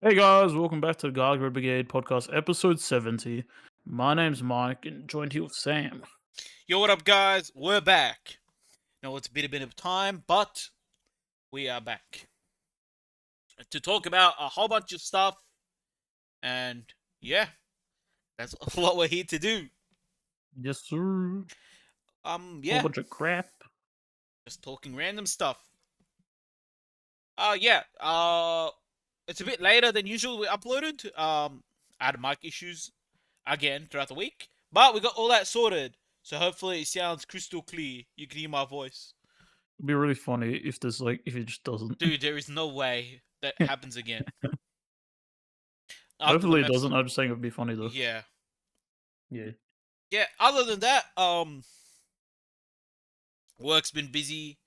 Hey guys, welcome back to the Brigade podcast, episode 70. My name's Mike, and joined here with Sam. Yo, what up, guys? We're back. Now, it's been a bit of time, but we are back to talk about a whole bunch of stuff. And yeah, that's what we're here to do. Yes, sir. Whole Yeah, bunch of crap. just talking random stuff. Yeah. It's a bit later than usual. We uploaded. I had mic issues again throughout the week, but we got all that sorted. So hopefully it sounds crystal clear. You can hear my voice. It'd be really funny if if it just doesn't. Dude, there is no way that happens again after the Hopefully it mess. doesn't. I'm just saying it'd be funny though. Yeah. Yeah. Yeah, other than that, work's been busy,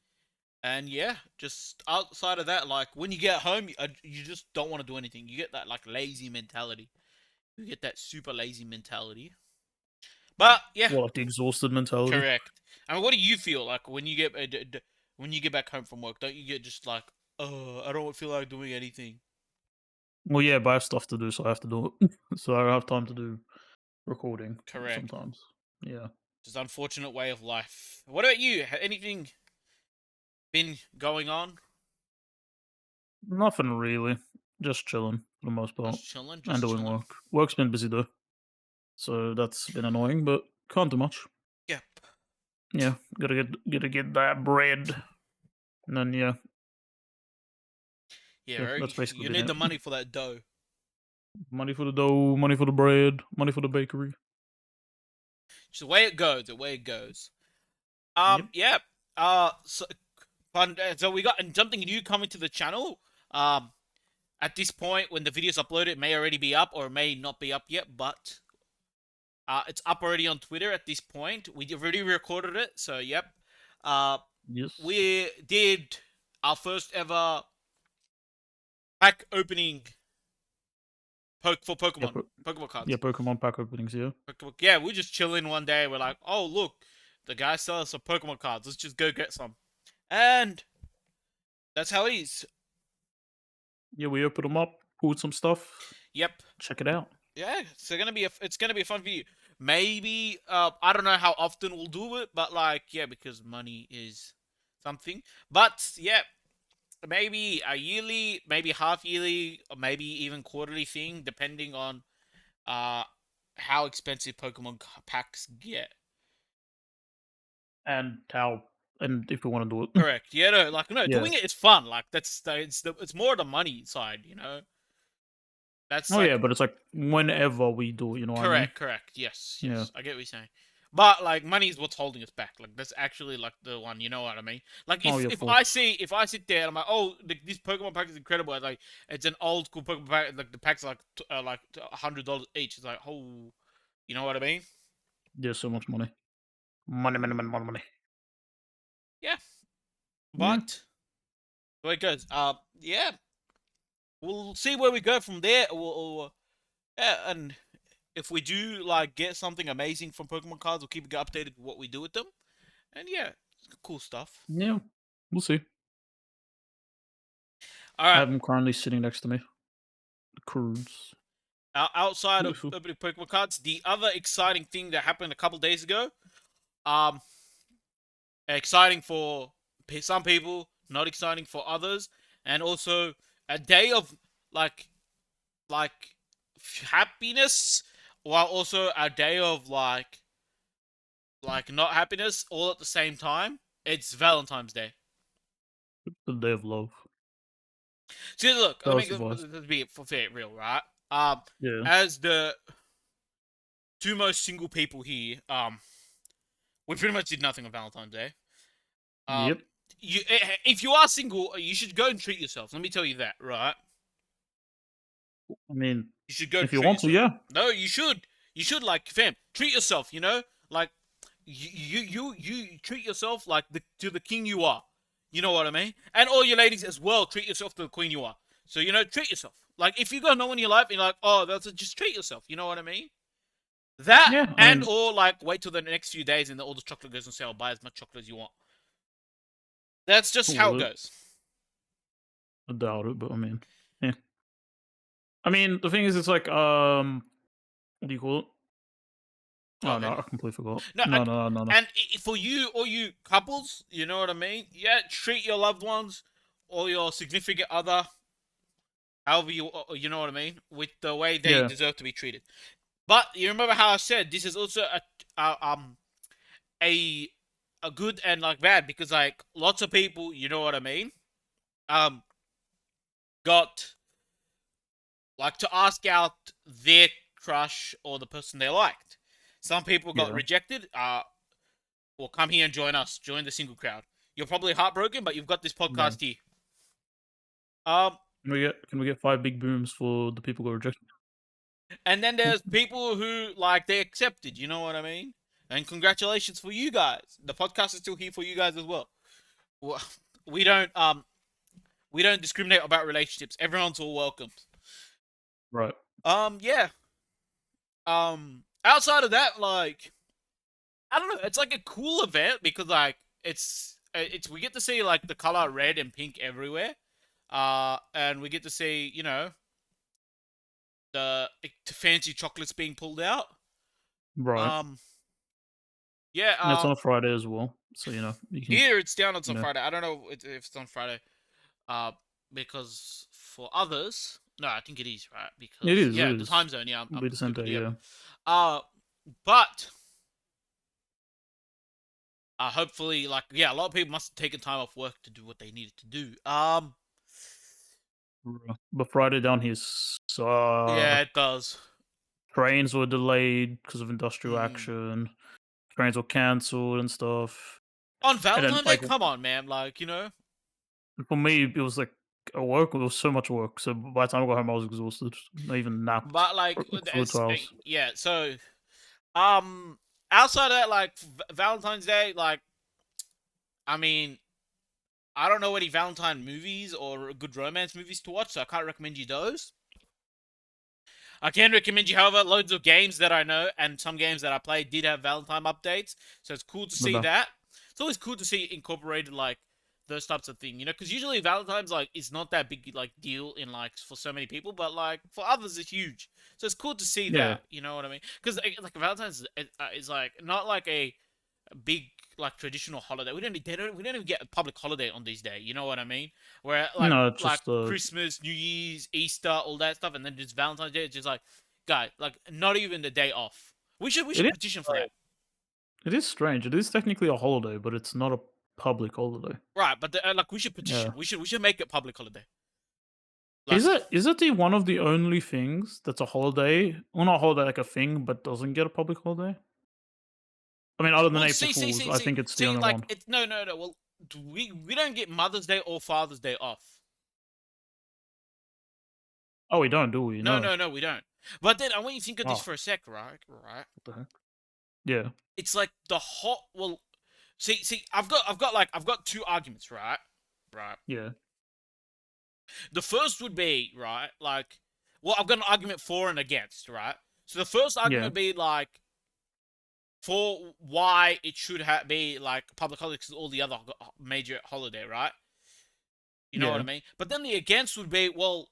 and yeah, just outside of that, like when you get home, you just don't want to do anything. You get that like lazy mentality. You get that super lazy mentality. But yeah, Well, like the exhausted mentality. correct. I mean, what do you feel like when you get when you get back home from work? Don't you get just like, oh, I don't feel like doing anything? Well, yeah, but I have stuff to do, so I have to do it. So I don't have time to do recording Correct. sometimes. Yeah. Just unfortunate way of life. What about you? Anything been going on? Nothing really. Just chilling for the most part. Just chilling. And Just doing chilling. work. Work's been busy though. So that's been annoying, but can't do much. Yep. Yeah, gotta get that bread, and then Yeah, yeah, right. that's basically You been need it. the money for that dough. Money for the dough, money for the bread, money for the bakery. It's the way it goes. The way it goes. Yep. Yeah. So fun. So we got something new coming to the channel. At this point, when the video's uploaded, it may already be up or it may not be up yet, but it's up already on Twitter at this point. We already recorded it, so yep. Uh, Yes. we did our first ever pack opening for Yeah. Pokemon Yeah. cards. Pokemon pack openings. Yeah. Yeah, we're just chilling one day. We're like, oh look, the guy sells some Pokemon cards. Let's just go get some. And that's how it is. Yeah. We open them up, pulled some stuff. Yep. Check it out. Yeah, it's gonna be a fun video. Maybe I don't know how often we'll do it, but like yeah, because money is something. But yeah, maybe a yearly, maybe half yearly, or maybe even quarterly thing, depending on uh how expensive Pokemon packs get. And how and if we want to do it. Correct. Yeah, no, like no, Yeah. doing it is fun. Like it's more the money side, you know. That's Oh like yeah, but it's like whenever we do it, you know what I mean? correct. Yes, Yeah. yes. I get what you're saying. But like money is what's holding us back. Like that's actually like the one, you know what I mean? Like Oh if yeah, of if course. I see if I sit there and I'm like, oh, this Pokemon pack is incredible. Like it's an old school Pokemon pack. Like the packs are like $100 each. It's like oh, you know what I mean? There's so much money. Money, money, money, money, money. Yeah. Yeah. But the way it goes. Yeah. We'll see where we go from there. Yeah, and if we do like get something amazing from Pokemon cards, we'll keep you updated with what we do with them. And yeah, cool stuff. Yeah. We'll see. All I right. have them currently sitting next to me. The Croods. Outside of Beautiful. opening Pokemon cards, the other exciting thing that happened a couple days ago, um, exciting for some people, not exciting for others, and also a day of like like happiness, while also a day of like not happiness, all at the same time. It's Valentine's Day. The day of love. See, look, That was the voice. let's be for fair, real, right? Yeah. As the two most single people here, we pretty much did nothing on Valentine's Day. Um, Yep. if you are single, you should go and treat yourself. Let me tell you that, right? I mean, You should go if you treat want to, yourself. yeah. No, you should. You should like, fam, treat yourself. You know, like you treat yourself like to the king you are. You know what I mean? And all you ladies as well, treat yourself to the queen you are. So you know, treat yourself. Like if you got no one in your life, and you're like, oh, that's just treat yourself. You know what I mean? That Yeah. I and mean, or like wait till the next few days and all the chocolate goes on sale. Buy as much chocolate as you want. That's just how it well, goes. I doubt it, but I mean, yeah. I mean, the thing is, it's like, what do you call it? Go Oh no, ahead. I completely forgot. No, No, no, no, no. and for you or you couples, you know what I mean. Yeah, treat your loved ones or your significant other, however you know what I mean, with the way they Yeah, deserve to be treated. But you remember how I said this is also a a good and like bad because like lots of people, you know what I mean, um, got like to ask out their crush or the person they liked. Some people got yeah. rejected. Well, come here and join us. Join the single crowd. You're probably heartbroken, but you've got this Yeah. podcast here. Um, Can we get 5 big booms for the people who are rejected? and then there's people who like they accepted. You know what I mean? And congratulations for you guys. The podcast is still here for you guys as well. Well, we don't we don't discriminate about relationships. Everyone's all welcome. Right. Yeah. Outside of that, like I don't know, it's like a cool event because like it's we get to see like the color red and pink everywhere. And we get to see, you know, the fancy chocolates being pulled out. Right. Um, yeah. And it's on a Friday as well, so you can Here it's down on you some know Friday. I don't know if it's on Friday. Uh, because for others, no, I think it is right it because is it yeah, the is. time zone. Yeah, It'll I'm be the same conflicted. day. Yeah. Yeah. Uh, but hopefully, like yeah, a lot of people must have taken time off work to do what they needed to do. But Friday down here Yeah, it sucked. does. Trains were delayed because of industrial Mm. action. Trains were cancelled and stuff. On And then, Valentine's Day, like, come on, man. Like you know, for me, it was like a work. It was so much work. So by the time I got home, I was exhausted. I even napped but like, for 2 hours. yeah. So Um, outside of that, like Valentine's Day, like I mean, I don't know any Valentine movies or good romance movies to watch, so I can't recommend you those. I can recommend you, however, loads of games that I know and some games that I played did have Valentine updates, so it's cool to But see that. It's always cool to see incorporated like those types of thing, you know, because usually Valentine's like is not that big like deal in like for so many people, but like for others it's huge. So it's cool to see yeah, that, you know what I mean? Because like Valentine's is like not like a big like traditional holiday. We don't even get a public holiday on these days. You know what I mean? Where no, it's like just Christmas, New Year's, Easter, all that stuff, and then just Valentine's Day. It's just like, guy, like not even the day off. We it should is petition for that, strange. It is strange. It is technically a holiday, but it's not a public holiday. right? But like we should Yeah. petition. We should make it public holiday. Like, Is it the one of the only things that's a holiday? Well, not a holiday like a thing, but doesn't get a public holiday? I mean, other than well, April Fools, I think it's the only like one. it's no. Well, we don't get Mother's Day or Father's Day off. Oh, we don't, do we? No. No, we don't. But then I want you to think of this Oh, for a sec, right? Right. what the heck? Yeah, It's like the hot. Well, see, I've got two arguments, right? Right. yeah, The first would be right, like, well, I've got an argument for and against, right? So the first yeah, argument would be like for why it should be like public holiday because all the other major holiday, right? You know what I yeah, mean? But then the against would be well,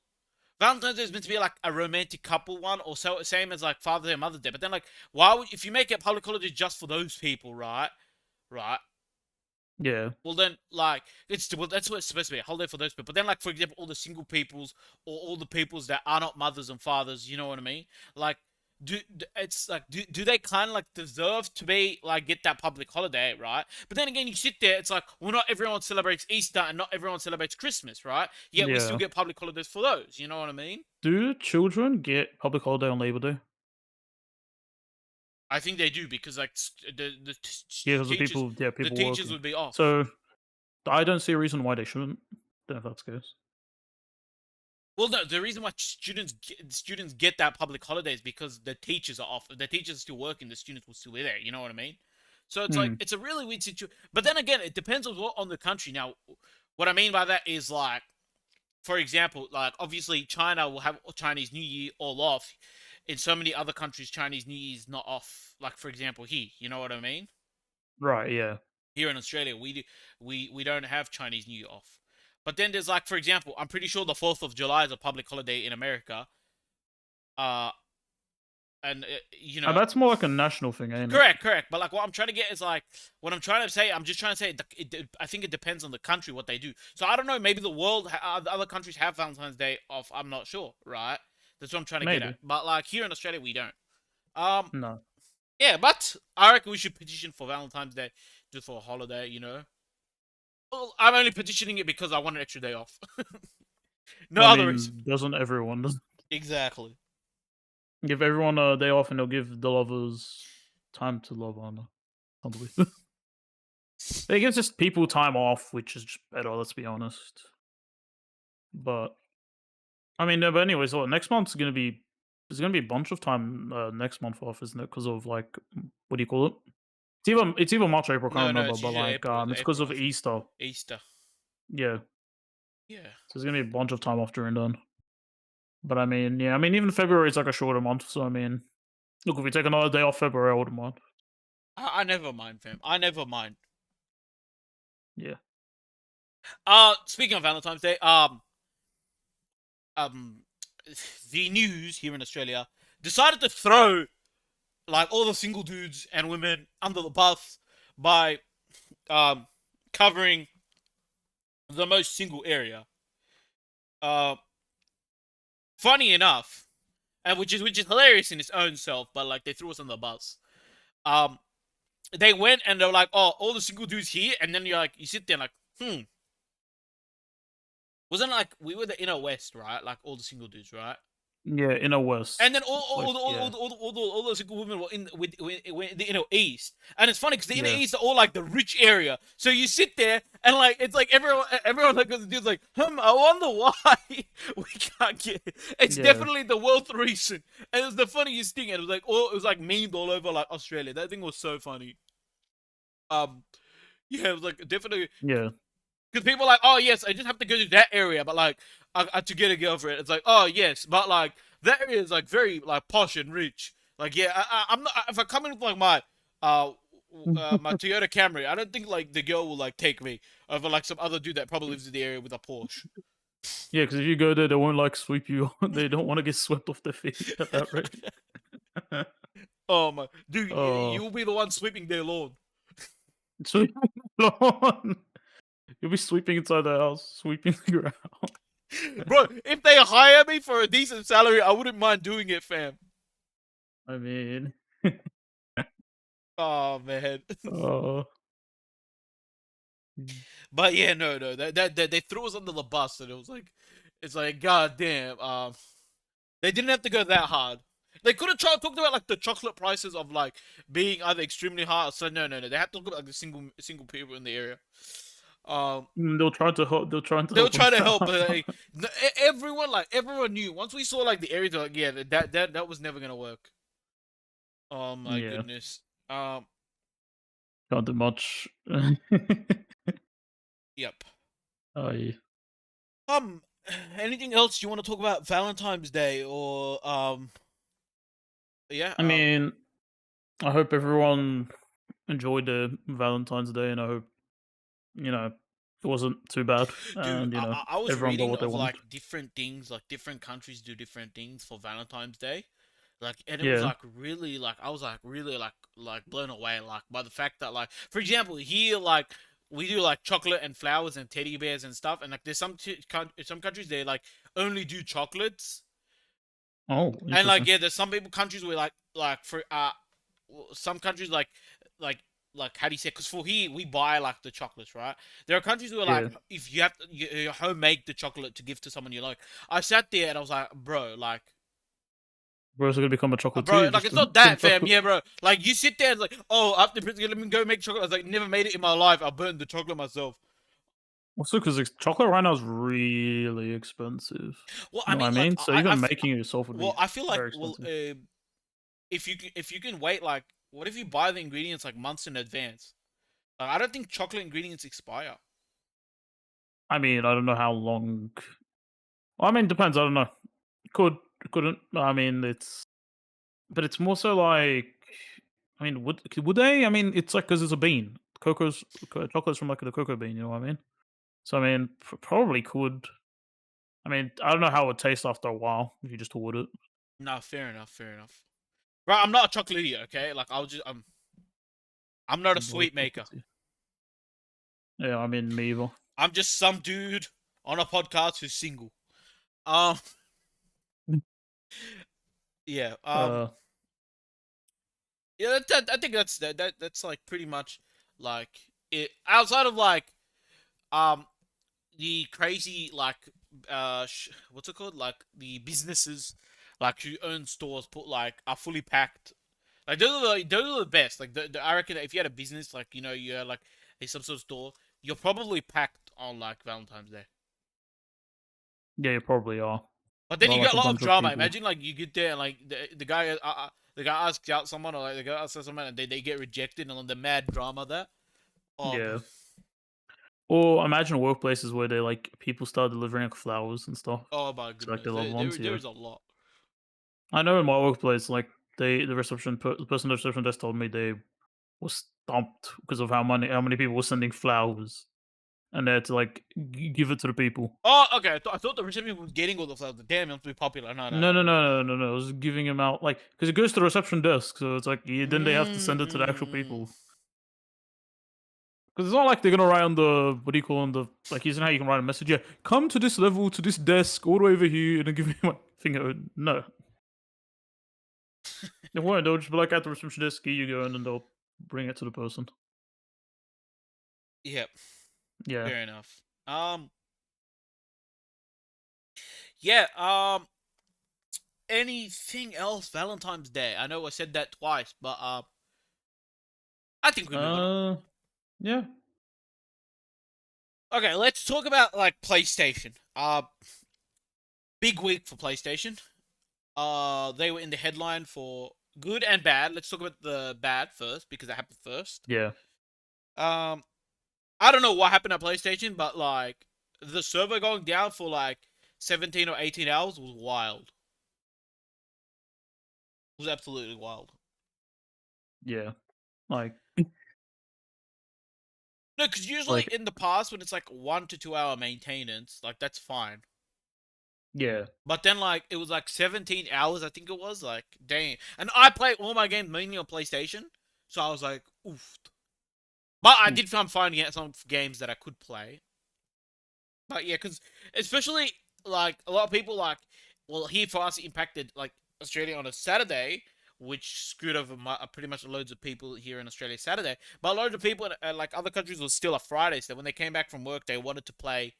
Valentine's Day is meant to be like a romantic couple one, or so same as like Father's Day and Mother's Day. But then like, why would if you make it public holiday just for those people, right? Right. yeah. Well then, like well that's what it's supposed to be a holiday for those people. But then, like for example, all the single peoples or all the peoples that are not mothers and fathers, you know what I mean? Like, it's like do they kind of like deserve to be like get that public holiday, right? But then again, you sit there, it's like well, not everyone celebrates Easter and not everyone celebrates Christmas, right? Yet we still Yeah. get public holidays for those. You know what I mean? Do children get public holiday on Labor Day? I think they do because like Yeah, because teachers the people teachers working. would be off. So I don't see a reason why they shouldn't. Don't know if that's the case. Well, no, the reason why students get that public holiday is because the teachers are off. If the teachers are still working, the students will still be there. You know what I mean? So it's like Hmm. it's a really weird situation. But then again, it depends on the country. Now, what I mean by that is like, for example, like obviously China will have Chinese New Year all off. In so many other countries, Chinese New Year is not off. Like for example, here, you know what I mean? Right. Yeah. Here in Australia, we don't have Chinese New Year off. But then there's like, for example, I'm pretty sure the 4th of July is a public holiday in America. Uh, and And that's more like a national thing, ain't it? correct, correct. But like, what I'm trying to get is like, what I'm trying to say. I'm just trying to say, I think it depends on the country what they do. So I don't know. Maybe the world, other countries have Valentine's Day off. I'm not sure. Right. That's what I'm trying to get at. Maybe. But like here in Australia, we don't. Um. No. Yeah, but I reckon we should petition for Valentine's Day just for a holiday. Well, I'm only petitioning it because I want an extra day off. No I other reason. mean, doesn't everyone? Doesn't Exactly. give everyone a day off and they'll give the lovers time to love on. Can't believe it. It gives just people time off, which is just better. Let's be honest. But I mean, no, but anyways, well, next month's gonna be there's gonna be a bunch of time next month off, isn't it? Because of like what do you call it? It's either March or April, I can't No, no, remember, it's but usually like April. it's because April of month. Easter. Easter. Yeah, Yeah. so there's gonna be a bunch of time off during then. But I mean, yeah, I mean even February is like a shorter month, so I mean, look, if we take another day off February, I wouldn't mind. I never mind, fam. I never mind. Yeah, Speaking of Valentine's Day, um, the news here in Australia decided to throw like all the single dudes and women under the bus by um covering the most single area. Uh, Funny enough, and which is hilarious in its own self, but like they threw us on the bus. Um, they went and they're like, "Oh, all the single dudes here," and then you sit there like, wasn't it like we were the inner west, right? Like all the single dudes, right? yeah, in a And West, then like yeah, all the single women were with the inner east, and it's funny because the inner yeah, east are all like the rich area. So you sit there and like it's like everyone like the dude's like, I wonder why we can't get. It. It's yeah, definitely the wealth reason, and it was the funniest thing. And it was like memed all over like Australia. That thing was so funny. Um, yeah, it was like definitely yeah, because people are like, oh yes, I just have to go to that area, but like to get a girlfriend, it's like, oh yes, but like that area is like very like posh and rich. Like yeah, I'm not if I come in with like uh my Toyota Camry, I don't think like the girl will like take me over like some other dude that probably lives in the area with a Porsche. yeah. Because if you go there, they won't like sweep you. They don't want to get swept off their feet at that rate. Oh my dude, Oh, you'll be the one sweeping their lawn, sweep lawn. You'll be sweeping inside the house, sweeping the ground. bro. If they hire me for a decent salary, I wouldn't mind doing it, fam. I mean, Oh man. uh, mm, But yeah, no, no, that they threw us under the bus, and it's like, god damn, they didn't have to go that hard. They could have talked about like the chocolate prices of like being either extremely high. So no, no, no, they had to talk about like the single people in the area. Um, they'll try to help. They're trying to they were help them trying to help, out. but everyone knew once we saw like the areas, like yeah, that was never gonna work. Oh my Yeah, goodness. Um, can't do much. yep. I, Um, anything else you want to talk about Valentine's Day or yeah, I mean, I hope everyone enjoyed their Valentine's Day, and I hope it wasn't too bad, dude, and I was everyone got reading what they of wanted. like different things, like different countries do different things for Valentine's Day, like, and it was Yeah. like really, like I was like really like blown away, like by the fact that like, for example, here like we do like chocolate and flowers and teddy bears and stuff, and like there's some countries they like only do chocolates, Oh, and like interesting. yeah, there's some people countries where like for some countries like how do you say? Because for here we buy like the chocolates, right? There are countries where like Yeah. if you have to you homemade the chocolate to give to someone you like. I sat there and I was like, bro, like. Bro's gonna become a Bro, chocolatier like just it's to not sell that, fam. chocolate. Yeah, bro. Like you sit there and it's like, oh, after Prince, let me go make chocolate. I was like, never made it in my life. I burned the chocolate myself. Also, because chocolate right now is really expensive. Well, You I know what I mean, like mean? So even making it yourself would well, be I feel like very well, expensive. if you can wait, like, what if you buy the ingredients like months in advance? I don't think chocolate ingredients expire. I mean, I don't know how long. Well, I mean, depends. I don't know. Could couldn't. I mean, but it's more so like. I mean, would they? I mean, it's like because it's a bean. Chocolate's from like the cocoa bean. You know what I mean? So I mean, probably could. I mean, I don't know how it would taste after a while if you just would it. No, fair enough, fair enough. Right, I'm not a chocolate idiot, okay? Like I'm not a What sweet maker. property? Yeah, I mean, me either. I'm just some dude on a podcast who's single. Um, yeah. Uh, Yeah. I think that's like pretty much like it. Outside of like um the crazy like what's it called, like the businesses like who own stores put like are fully packed. Like those are the best. Like I reckon that if you had a business, like you know, you had like some sort of store, you're probably packed on like Valentine's Day. yeah, you probably are. But then Got you like get a a lot of bunch of drama. people. Imagine like you get there and like the guy asks out someone, or like the guy asks out someone and they get rejected, and then the mad drama there. Oh, bro. Yeah. Or imagine workplaces where they like people start delivering like flowers and stuff Oh my to like goodness. their loved ones. There Yeah, is a lot. I know in my workplace, like the person at the reception desk told me they was stumped because of how many people were sending flowers, and they had to like give it to the people. Oh, okay. I thought the reception was getting all the flowers. Damn, it must be popular. No, no, No, no. no, no, no, no, no. I was giving him out like because it goes to the reception desk, so it's like then they have to send it to the actual Mm. people. Because it's not like they're gonna write on the what do you call on the like isn't how you can write a message. Yeah, come to this level to this desk all the way over here, and then give me my finger. No, they won't. They'll just be like at the reception desk. Here you go, and then they'll bring it to the person. Yep. Yeah. Fair enough. Yeah. Anything else? Valentine's Day. I know I said that twice, but I think we move on. Uh. Yeah. Okay, let's talk about like PlayStation. Big week for PlayStation. They were in the headline for good and bad. Let's talk about the bad first because it happened first. Yeah. Um, I don't know what happened at PlayStation, but like the server going down for like 17 or 18 hours was wild. It was absolutely wild. Yeah. Like. No, because usually Like. in the past when it's like 1 to 2 hour maintenance, like that's fine. Yeah. But then like it was like 17 hours, I think it was. Like, dang. And I play all my games mainly on PlayStation, so I was like, oof. But I Mm, did find finding out some games that I could play. But yeah, because especially like a lot of people like, well, here for us it impacted like Australia on a Saturday, which screwed over pretty much loads of people here in Australia Saturday. But loads of people in like other countries was still a Friday, so when they came back from work, they wanted to play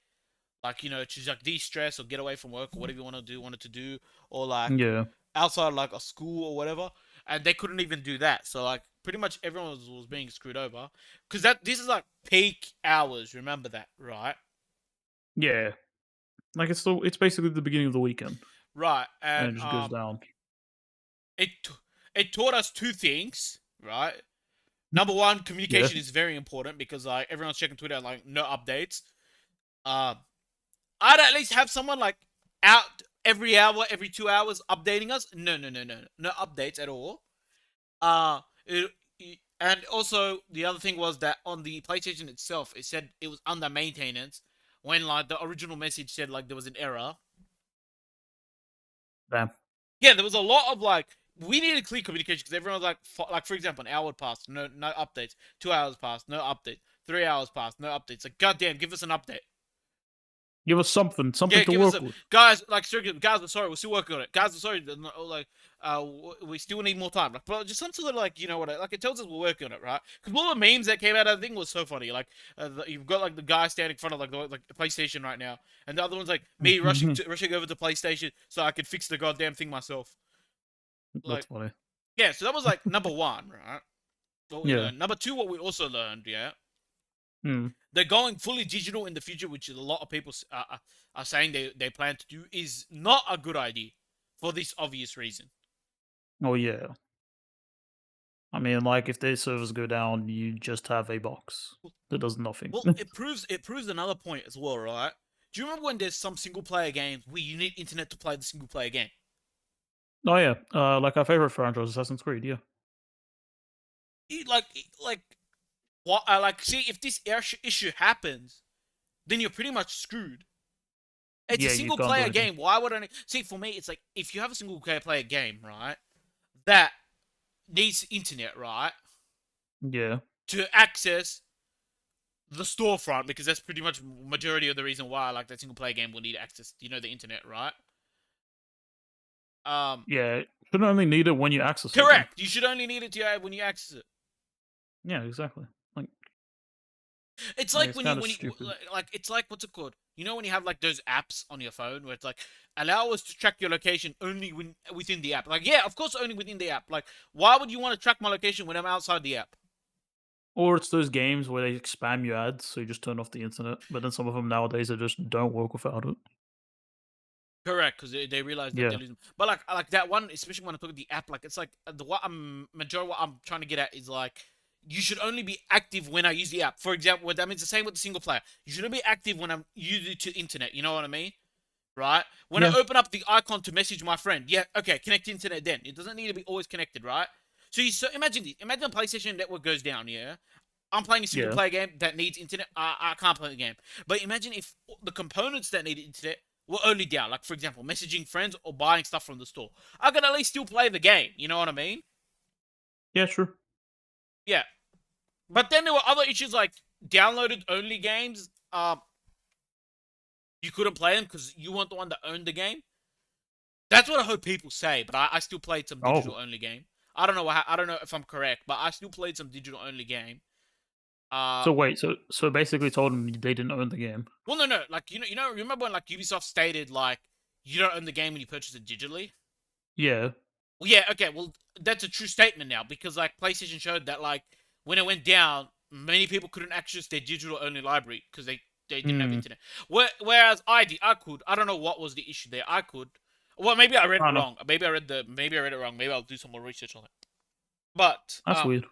like you know to like de-stress or get away from work or whatever you wanted to do, or like yeah. outside like a school or whatever, and they couldn't even do that. So like pretty much everyone was being screwed over because that this is like peak hours. Remember that, right? Yeah. Like it's basically the beginning of the weekend, Right, and and it just goes down. it it taught us two things, right? Number one, Yeah. communication is very important because like everyone's checking Twitter and like no updates. Uh, I'd at least have someone like out every hour, every 2 hours updating us. No updates at all. Uh, and also the other thing was that on the PlayStation itself, it said it was under maintenance when like the original message said like there was an error. Damn. Yeah, there was a lot of like we needed clear communication because everyone was like for example, an hour passed, no updates. 2 hours passed, no update. 3 hours passed, no updates. Like goddamn, give us an update. Give us something Yeah, to give us a work with. guys. Like seriously, guys, we're sorry, we're still working on it. Guys, we're sorry, like we still need more time. Like, bro, just some sort of like you know what? Like it tells us we're working on it, right? Because all the memes that came out of the thing was so funny. Like you've got like the guy standing in front of like the PlayStation right now, and the other one's like me rushing over to PlayStation so I could fix the goddamn thing myself. That's Like funny. yeah, so that was like number one, right? What we Yeah. learned. Number two, what we also learned, yeah, Mm. they're going fully digital in the future, which a lot of people are saying they plan to do, is not a good idea for this obvious reason. Oh yeah. I mean, like if their servers go down, you just have a box that does nothing. Well, it proves another point as well, right? Do you remember when there's some single player games where you need internet to play the single player game? Oh yeah. Like our favorite franchise, Assassin's Creed. Yeah. Like what? Like see if this issue happens, then you're pretty much screwed. It's a Yeah, you single can't do player anything. game. Why would I see? For me, it's like if you have a single player game, right, that needs internet, right, Yeah. to access the storefront, because that's pretty much majority of the reason why like that single player game will need access. The internet, right? Um, Yeah. Shouldn't only need it when you access it then. correct. You should only need it to when you access it. Yeah, exactly. It's like It's kind of stupid. like it's like what's it called? When you have like those apps on your phone where it's like allow us to track your location only within the app. Like yeah, of course only within the app. Like why would you want to track my location when I'm outside the app? Or it's those games where they spam you ads, so you just turn off the internet. But then some of them nowadays are just don't work without it. Correct, because they realize that they're Yeah. losing. But like that one, especially when I talk about the app, like it's like what I'm trying to get at is like you should only be active when I use the app. For example, that means the same with the single player. You shouldn't be active when I'm using to internet. You know what I mean? Right? When I Yeah. open up the icon to message my friend, yeah, okay, connect to internet then. It doesn't need to be always connected, right? So imagine this. Imagine a PlayStation network goes down, yeah? I'm playing a single Yeah. player game that needs internet. I can't play the game. But imagine if the components that need internet were only down. Like, for example, messaging friends or buying stuff from the store. I could at least still play the game. You know what I mean? Yeah, sure. Yeah. But then there were other issues like downloaded only games. You couldn't play them because you weren't the one that owned the game. That's what I heard people say, but I still played some digital Oh. only game. I don't know if I'm correct, but I still played some digital only game. Uh, So wait, so basically told them they didn't own the game. well, no, like remember when like Ubisoft stated like you don't own the game when you purchase it digitally? Yeah. Well, yeah, okay, well that's a true statement now because like PlayStation showed that like when it went down, many people couldn't access their digital only library because they didn't have Hmm. internet. Whereas I could. I don't know what was the issue there. I could. Well, maybe I read I it don't know. wrong. Maybe I read it wrong. Maybe I'll do some more research on it. But That's weird.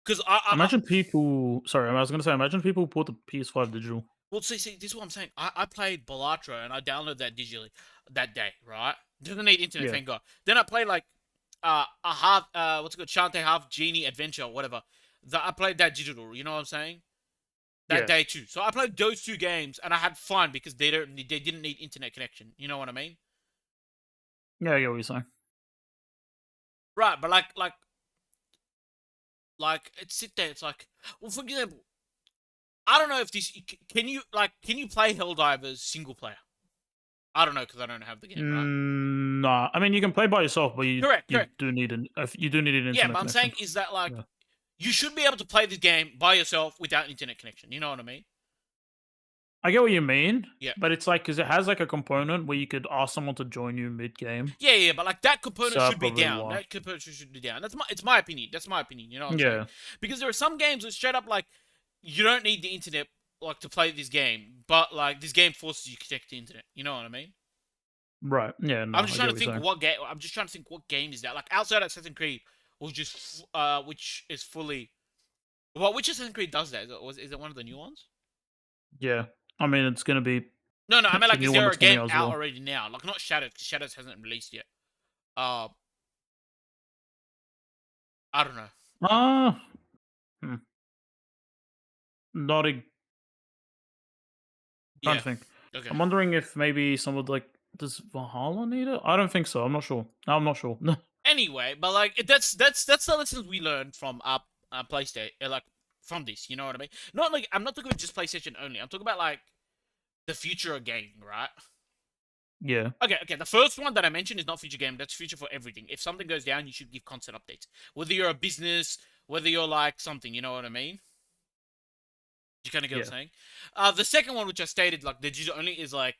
because Imagine people. Sorry, I was gonna say. Imagine people bought the PS5 digital. well, see, this is what I'm saying. I played Balatro and I downloaded that digitally that day, right? Doesn't need internet, Yeah. thank God. Then I played like a half what's it called, Shantae Half Genie Adventure or whatever. I played that digital. You know what I'm saying? That Yeah. day too. So I played those two games and I had fun because they didn't need internet connection. You know what I mean? Yeah, I get what you're saying. Right, but like it's sit there. It's like, well, for example, I don't know if this can you play Helldivers single player? I don't know because I don't have the game, right? Nah. I mean, you can play by yourself, but Correct, you correct. do need you do need an Yeah, internet but I'm connection. saying is that like Yeah. you should be able to play the game by yourself without internet connection. You know what I mean? I get what you mean, Yeah. but it's like because it has like a component where you could ask someone to join you mid game. Yeah, but like that component So should be probably down. why. That component should be down. It's my opinion. That's my opinion. You know what I'm saying? Yeah. Because there are some games that straight up like you don't need the internet like to play this game, but like this game forces you to connect to the internet. You know what I mean? Right. Yeah. No, I'm just I trying get to what you're think saying. what game. I'm just trying to think what game is that. Like outside of Assassin's Creed, which is fully. Well, which Assassin's Creed does that? Is it one of the new ones? Yeah. I mean, it's gonna be No, I mean the like, is new one there a that's coming game out as out well. already now? Like not Shadows, because Shadows hasn't released yet. Uh, I don't know. Ah. Hmm. Not a, trying Yeah. to think. Okay. I'm wondering if maybe some of like does Valhalla need it? I don't think so. I'm not sure. No, I'm not sure. Anyway, but like that's the lessons we learned from PlayStation, like from this. You know what I mean? Not like I'm not talking about just PlayStation only. I'm talking about like the future of gaming, right? Yeah. Okay. The first one that I mentioned is not future game. That's future for everything. If something goes down, you should give constant updates. Whether you're a business, whether you're like something, you know what I mean? You kind of get what I'm Yeah. saying? The second one, which I stated, like the digital only, is like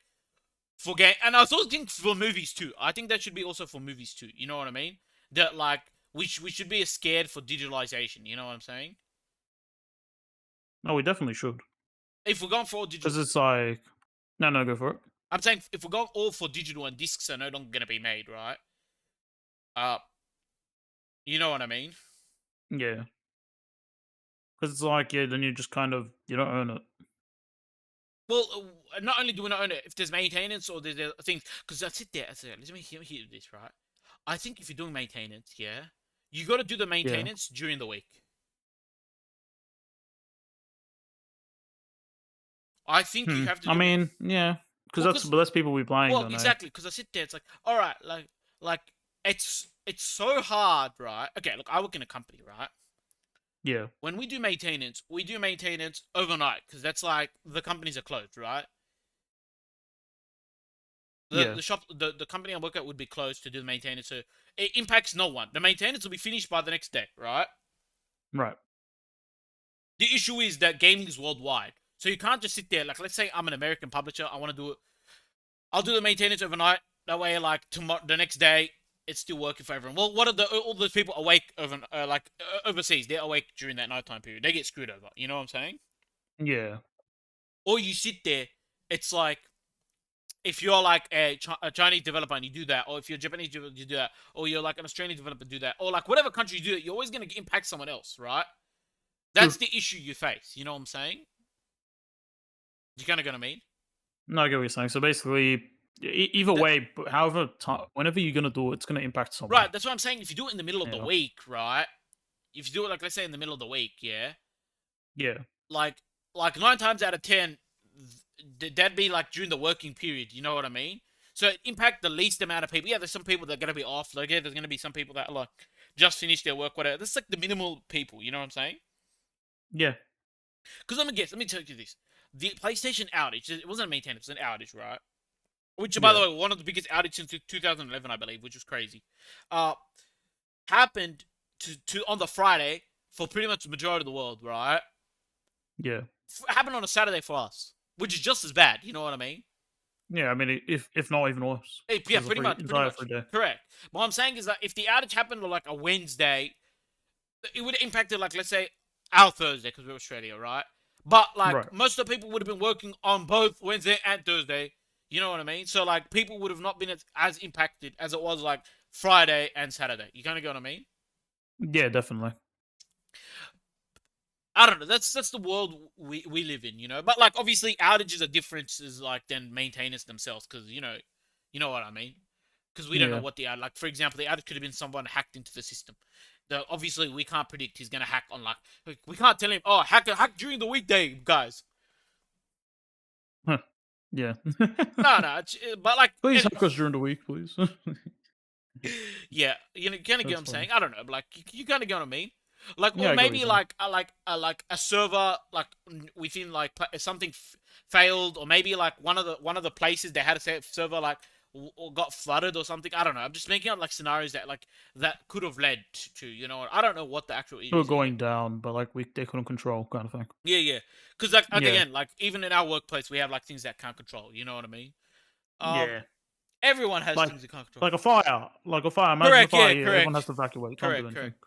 for game, and I also think for movies too. I think that should be also for movies too. You know what I mean? That like we should be scared for digitalization. You know what I'm saying? No, we definitely should. If we're going for all digital, Because it's like no, no, go for it. I'm saying if we're going all for digital and discs are no longer going to be made, right? Uh, you know what I mean? Yeah. Because it's like yeah, then you just kind of you don't own it. Well, not only do we not own it, if there's maintenance or there's things, because I sit there, I say, let me hear this, right? I think if you're doing maintenance, yeah, you got to do the Yeah. maintenance during the week. I think you have to I do. mean, yeah. because Well, that's people we playing, well, don't they? exactly, because I sit there, it's like, all right, like it's so hard, right? Okay, look, I work in a company, right? Yeah, When we do maintenance overnight because that's like the companies are closed, right? The yeah, the shop the company I work at would be closed to do the maintenance, so it impacts no one. The maintenance will be finished by the next day, right? right. The issue is that gaming is worldwide, so you can't just sit there. Like, let's say I'm an American publisher, I want to do it. I'll do the maintenance overnight. That way, like tomorrow, the next day, it's still working for everyone. Well, what are all those people awake overseas? They're awake during that nighttime period. They get screwed over. You know what I'm saying? Yeah, Or you sit there. It's like if you're like a Chinese developer and you do that, or if you're a Japanese developer, you do that, or you're like an Australian developer, do that, or like whatever country you do it, you're always going to impact someone else, right? That's true. the issue you face. You know what I'm saying? You kind of gonna mean? No, I get what you're saying. So basically, either The, way, but however, whenever you're gonna do it, it's gonna impact someone. right. That's what I'm saying. If you do it in the middle of the Yeah, week, right? If you do it like let's say in the middle of the week, yeah, yeah, like like 9 times out of 10, that'd be like during the working period. You know what I mean? So it impact the least amount of people. Yeah, there's some people that are gonna be off. Like yeah, there's gonna be some people that are like just finished their work, whatever. That's like the minimal people. You know what I'm saying? yeah, Because let me guess. Let me tell you this: the PlayStation outage. It wasn't a maintenance. It was an outage, right? Which, by the yeah, way, one of the biggest outages since 2011, I believe, which was crazy. Uh, happened to on the Friday for pretty much the majority of the world, right? yeah, Happened on a Saturday for us, which is just as bad. You know what I mean? yeah. I mean, if not even worse, because Yeah, it's a pretty free much, pretty entire much. free day. Correct. What I'm saying is that if the outage happened on like a Wednesday, it would have impacted like let's say our Thursday because we're Australia, right? But like Right. most of the people would have been working on both Wednesday and Thursday. You know what I mean? So like people would have not been as impacted as it was like Friday and Saturday. You kind of get what I mean? Yeah, definitely. I don't know. That's the world we live in, you know. But like obviously outages are different is like than maintainers themselves because you know what I mean. Because we don't know Yeah. what the outage. Like for example, the outage could have been someone hacked into the system. Obviously we can't predict he's gonna hack on like we can't tell him hack during the weekday, guys. Huh. Yeah. No, but like Please hack us during the week, please. yeah, you know, kind of get what That's I'm funny. saying. I don't know, but like you kind of get what I mean. Like, Yeah, or I get what you're maybe saying. like a server like within like something failed, or maybe like one of the places they had a server like or got flooded or something. I don't know. I'm just making up like scenarios that like that could have led to you know. I don't know what the actual it We were is here. going down, but like they couldn't control, kind of thing. Yeah, yeah. Because like Yeah. again, like even in our workplace, we have like things that can't control. You know what I mean? Um, Yeah. everyone has Like things they can't control. like a fire. Like a fire. Imagine a Correct. fire Yeah. here. Everyone has Correct. to evacuate. Can't do Correct. anything. Correct.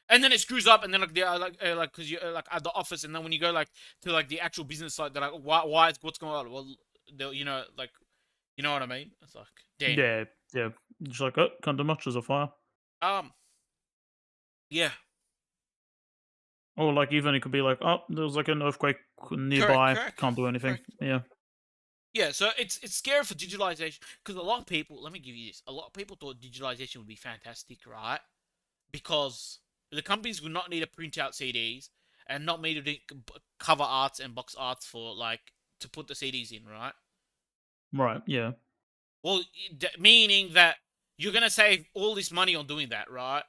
And then it screws up, and then like because you like at the office, and then when you go like to like the actual business side, they're like, why is what's going on? Well, they'll like you know what I mean? It's like damn. Yeah. Yeah. Just like, oh, can't do much as a fire. Um, yeah, Or like even it could be like, oh, there's like an earthquake correct, nearby. correct, Can't do anything. correct. Yeah. Yeah, so it's scary for digitalization because a lot of people. Let me give you this. A lot of people thought digitalization would be fantastic, right? Because the companies would not need to print out CDs and not need to do cover arts and box arts for like to put the CDs in, right? Right. Yeah. Well, meaning that you're gonna save all this money on doing that, right?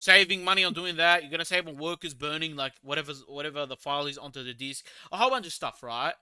Saving money on doing that, you're gonna save on workers burning like whatever the file is onto the disk, a whole bunch of stuff, right?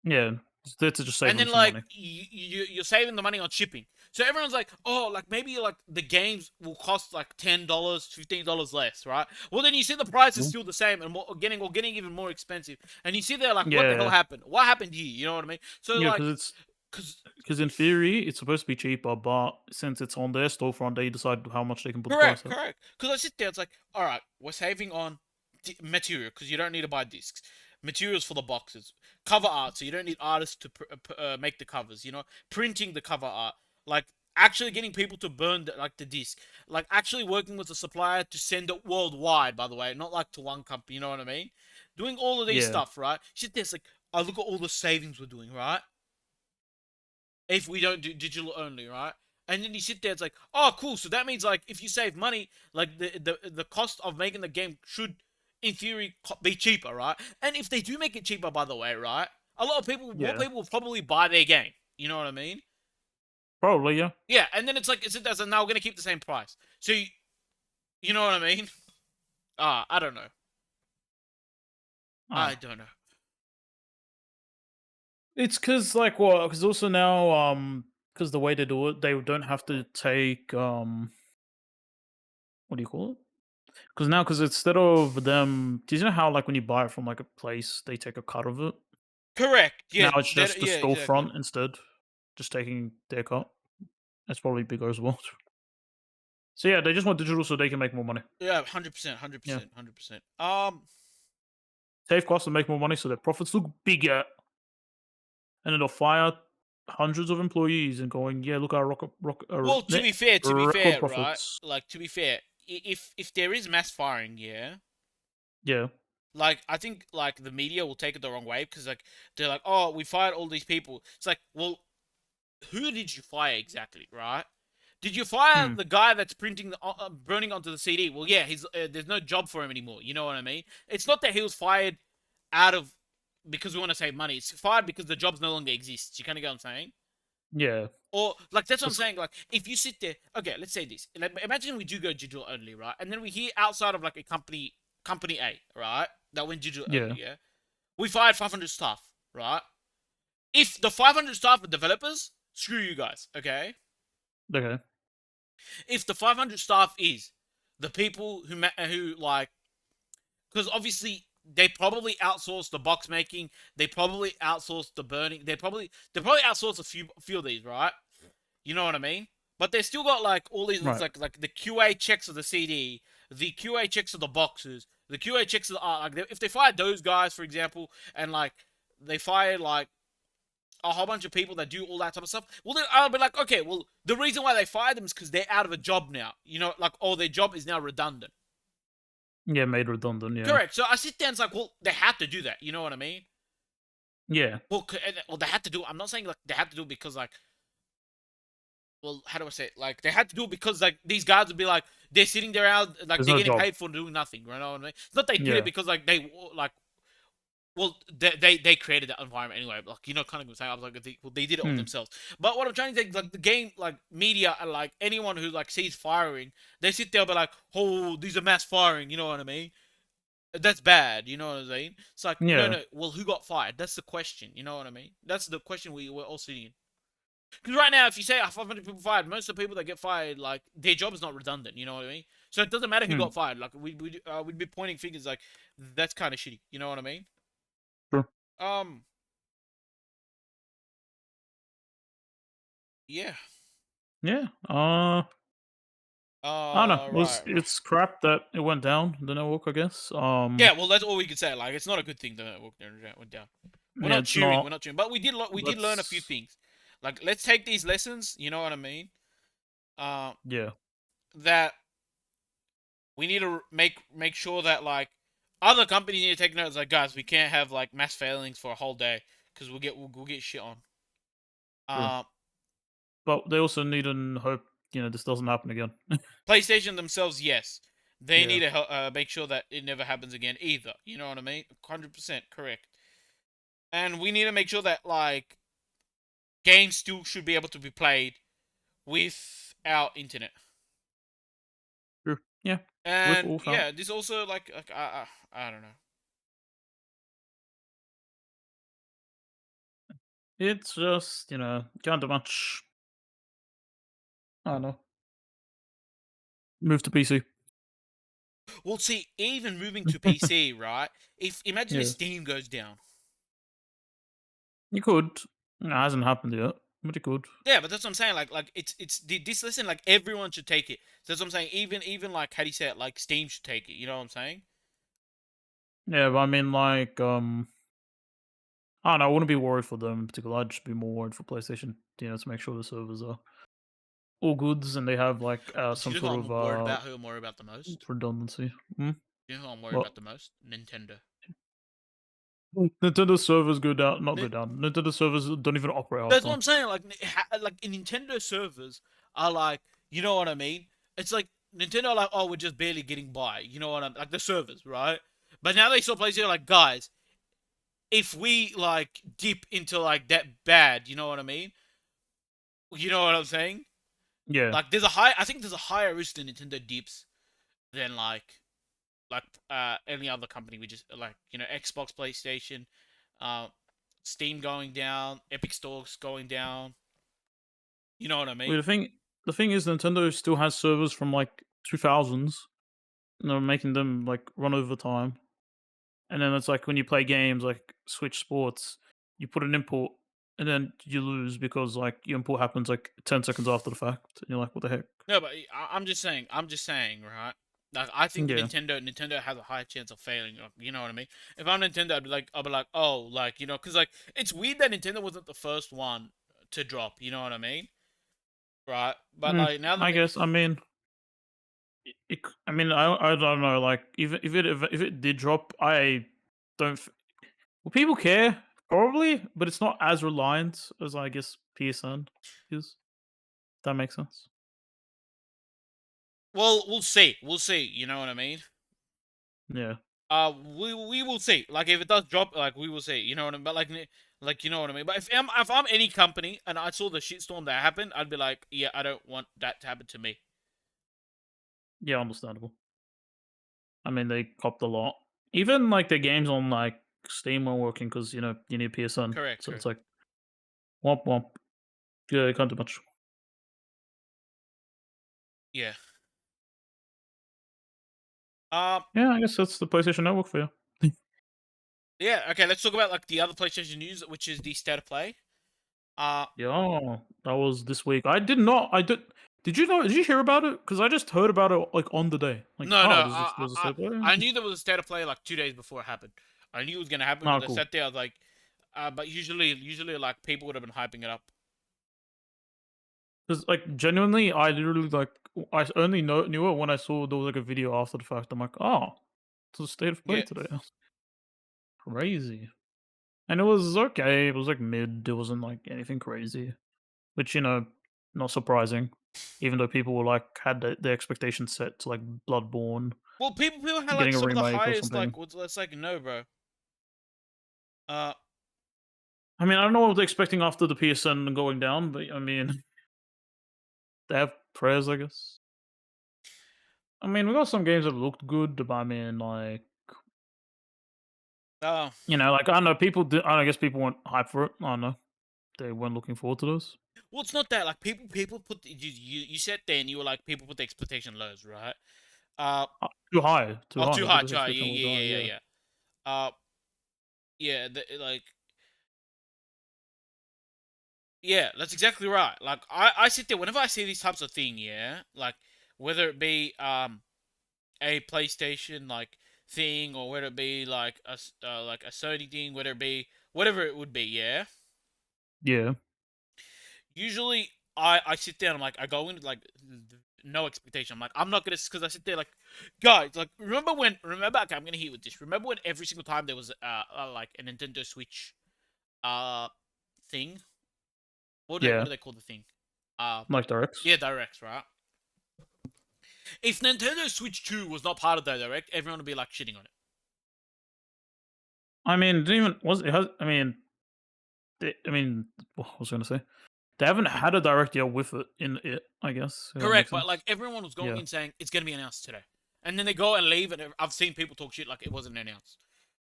Yeah. It's there to just save And them then some like money. you're saving the money on shipping. So everyone's like, oh, like maybe like the games will cost like $10, $15 less, right? Well, then you see the price is Mhm. still the same and getting even more expensive. And you see they're like, what the hell Yeah. happened? What happened here? You know what I mean? So Yeah. like, Because it's cause because in theory it's supposed to be cheaper, but since it's on their storefront, they decide how much they can put the price correct, up. correct. Because I sit there, it's like, all right, we're saving on material because you don't need to buy discs. Materials for the boxes, cover art, so you don't need artists to make the covers. You know, printing the cover art, like actually getting people to burn the disc, like actually working with the supplier to send it worldwide. By the way, not like to one company. You know what I mean? Doing all of these Yeah. stuff, right? Shit, there's like, I look at all the savings we're doing, right? If we don't do digital only, right? And then you sit there, it's like, oh, cool. So that means like if you save money, like the cost of making the game should, in theory, be cheaper, right? And if they do make it cheaper, by the way, right? a lot of people, more Yeah, people will probably buy their game. You know what I mean? probably. Yeah. Yeah, and then it's like, now we're gonna keep the same price. So you know what I mean? I don't know. I don't I know. don't know. It's because like what? Because also now because the way they do it, they don't have to take what do you call it? Because now, because instead of them, do you know how like when you buy it from like a place, they take a cut of it? Correct. Yeah. Now it's That. just the Yeah. Exactly. storefront instead, just taking their cut. That's probably bigger as well. So yeah, they just want digital so they can make more money. Yeah. 100%. hundred Yeah, percent. 100%. save costs and make more money so their profits look bigger, and then they'll fire hundreds of employees and going, yeah, look at our Well, to be record fair, right? profits. Like, to be fair, if there is mass firing, yeah, Yeah. like, I think like the media will take it the wrong way because like they're like, oh, we fired all these people. It's like, well, who did you fire exactly, right? Did you fire Hmm. the guy that's printing the burning onto the CD? Well, yeah, he's there's no job for him anymore. You know what I mean? It's not that he was fired out of because we want to save money. It's fired because the jobs no longer exists. You kind of get what I'm saying? Yeah. Or like that's what I'm That's, saying. Like if you sit there, okay, let's say this. Like, imagine we do go digital only, right? And then we hear outside of like a company A, right? That went digital yeah. only, yeah. We fired 500 staff, right? If the 500 staff are developers, screw you guys, okay? Okay. If the 500 staff is the people who like, because obviously they probably outsource the box making, they probably outsource the burning, they probably outsource a few of these, right? You know what I mean? But they still got like all these. It's Right. like the QA checks of the CD, the QA checks of the boxes, the QA checks of the art. Like if they fired those guys, for example, and like they fired like a whole bunch of people that do all that type of stuff. Well, then I'll be like, okay, well, the reason why they fired them is because they're out of a job now. You know, like, oh, their job is now redundant. Yeah, made redundant. Yeah. Correct. So I sit there and it's like, well, they had to do that. You know what I mean? Yeah. Well, they had to do. I'm not saying like they had to do it because like, well, how do I say it? Like they had to do it because like these guys would be like they're sitting there out like There's they're no getting job. paid for doing nothing. You know what I mean? It's not they did it Yeah. because like they like well, they created that environment anyway. Like kind of saying, I was like, they did it all Hmm. themselves. But what I'm trying to say, like the game, like media, and like anyone who like sees firing, they sit there and be like, oh, these are mass firing. You know what I mean? That's bad. You know what I mean? It's like, no, Yeah. no. Well, who got fired? That's the question. You know what I mean? That's the question we're all sitting in. Because right now, if you say 500 people fired, most of the people that get fired, like their job is not redundant. You know what I mean? So it doesn't matter who Hmm. got fired. Like we'd be pointing fingers. Like that's kind of shitty. You know what I mean? True. Um. Yeah. Yeah. I don't know. Right. It's crap that it went down the network. I guess. Yeah, well, that's all we could say. Like, it's not a good thing that it went down. We're Yeah, not it's cheering. not. We're not cheering. But we did learn a few That's things. Like, let's take these lessons. You know what I mean? Uh, yeah. that we need to make sure that like other companies need to take notes. Like, guys, we can't have like mass failings for a whole day because we'll get shit on. True. Uh, But they also need and hope this doesn't happen again. PlayStation themselves, yes, they Yeah. need to make sure that it never happens again either. You know what I mean? 100% correct. And we need to make sure that like games still should be able to be played without internet. True. Yeah. With And or without. yeah, this also like I don't know. It's just can't do much. I don't know. Move to PC. Well, see, even moving to PC, right? If imagine if Yeah. Steam goes down. You could. It hasn't happened yet, but you could. Yeah, but that's what I'm saying. Like it's this lesson. Like everyone should take it. So that's what I'm saying. Even like how do you say it? Like Steam should take it. You know what I'm saying? Yeah, but I mean, like, I don't know. I wouldn't be worried for them in particular. I'd just be more worried for PlayStation. To make sure the servers are all goods and they have like Do some you know who sort of I'm worried about? Who I'm worried about the most? redundancy. Hmm? You know who I'm worried What? about the most? Nintendo. Nintendo servers go down, not go Ni- down. Nintendo servers don't even operate half That's the what time. I'm saying. Like in Nintendo servers are like, you know what I mean? It's like Nintendo are like, oh, we're just barely getting by. You know what I'm like the servers, right? But now they saw PlayStation like, guys, if we like dip into like that bad, you know what I mean? You know what I'm saying? Yeah. Like I think there's a higher risk that Nintendo dips than like any other company. We just like Xbox, PlayStation, uh, Steam going down, Epic Stores going down. You know what I Wait, mean? the thing is, Nintendo still has servers from like 2000s, and they're making them like run over time. And then it's like when you play games like Switch Sports, you put an import, and then you lose because like your import happens like 10 seconds after the fact, and you're like, what the heck? No, but I'm just saying. I'm just saying, right? Like I think Yeah. Nintendo has a high chance of failing. You know what I mean? If I'm Nintendo, I'd be like, oh, like because like it's weird that Nintendo wasn't the first one to drop. You know what I mean? Right? But Mm, like now that I guess. I mean, I mean, I don't know. Like, if it did drop, I don't. Will people care? Probably, but it's not as reliant as I guess PSN is. That makes sense. well, we'll see. We'll see. You know what I mean? Yeah. We will see. Like if it does drop, like we will see. You know what I mean? But like you know what I mean. But if I'm any company and I saw the shitstorm that happened, I'd be like, yeah, I don't want that to happen to me. Yeah, understandable. I mean, they copped a lot. Even like the games on like Steam weren't working because you need PSN. Correct. So it's Correct. like womp womp. Yeah, you can't do much. Yeah. Um. Yeah, I guess that's the PlayStation Network for you. Yeah. Okay. Let's talk about like the other PlayStation news, which is the state of play. Uh. Yeah, that was this week. I did not. I did. Did you know? Did you hear about it? Because I just heard about it like on the day. Like, No. oh, No. there's a step. I knew there was a state of play like 2 days before it happened. I knew it was gonna happen Oh, because I cool. sat there. I was like, but usually like people would have been hyping it up. Because like genuinely, I literally like I only knew it when I saw there was like a video after the fact. I'm like, oh, it's a state of play Yeah. today. Crazy. And it was okay. It was like mid. It wasn't like anything crazy, which not surprising. Even though people were like had their expectations set to like Bloodborne Well, people had like getting a some of the remake or highest something. like what's let's like no, bro. Uh. I mean, I don't know what they're expecting after the PSN going down, but I mean, they have prayers, I guess. I mean, we got some games that looked good, but I mean, like, Uh. like I don't know, I guess people weren't hyped for it. I don't know, they weren't looking forward to this. Well, it's not that like people put you sat there and you were like people put the expectation lows, right? Uh. Too high, too Oh, high. too The high, biggest too high. expectation Yeah, was yeah, high. yeah, yeah, Yeah, yeah. Uh. Yeah. Like. Yeah, that's exactly right. Like I sit there whenever I see these types of thing. Yeah. Like whether it be a PlayStation like thing or whether it be like a Sony thing, whether it be whatever it would be. Yeah. yeah, Usually I sit down. I'm like I go in like no expectation. I'm like I'm not gonna because I sit there like guys like remember okay I'm gonna hit you with this. Remember when every single time there was like a Nintendo Switch uh thing. What yeah. do they call the thing? Uh Like directs. yeah, directs, right? If Nintendo Switch 2 was not part of that direct, everyone would be like shitting on it. I mean, it didn't even was it has. I mean, what was I gonna say? They haven't had a direct yet with it in it. I guess if that Correct, makes but like sense. everyone was going Yeah, in saying it's gonna be announced today, and then they go and leave, and I've seen people talk shit like it wasn't announced.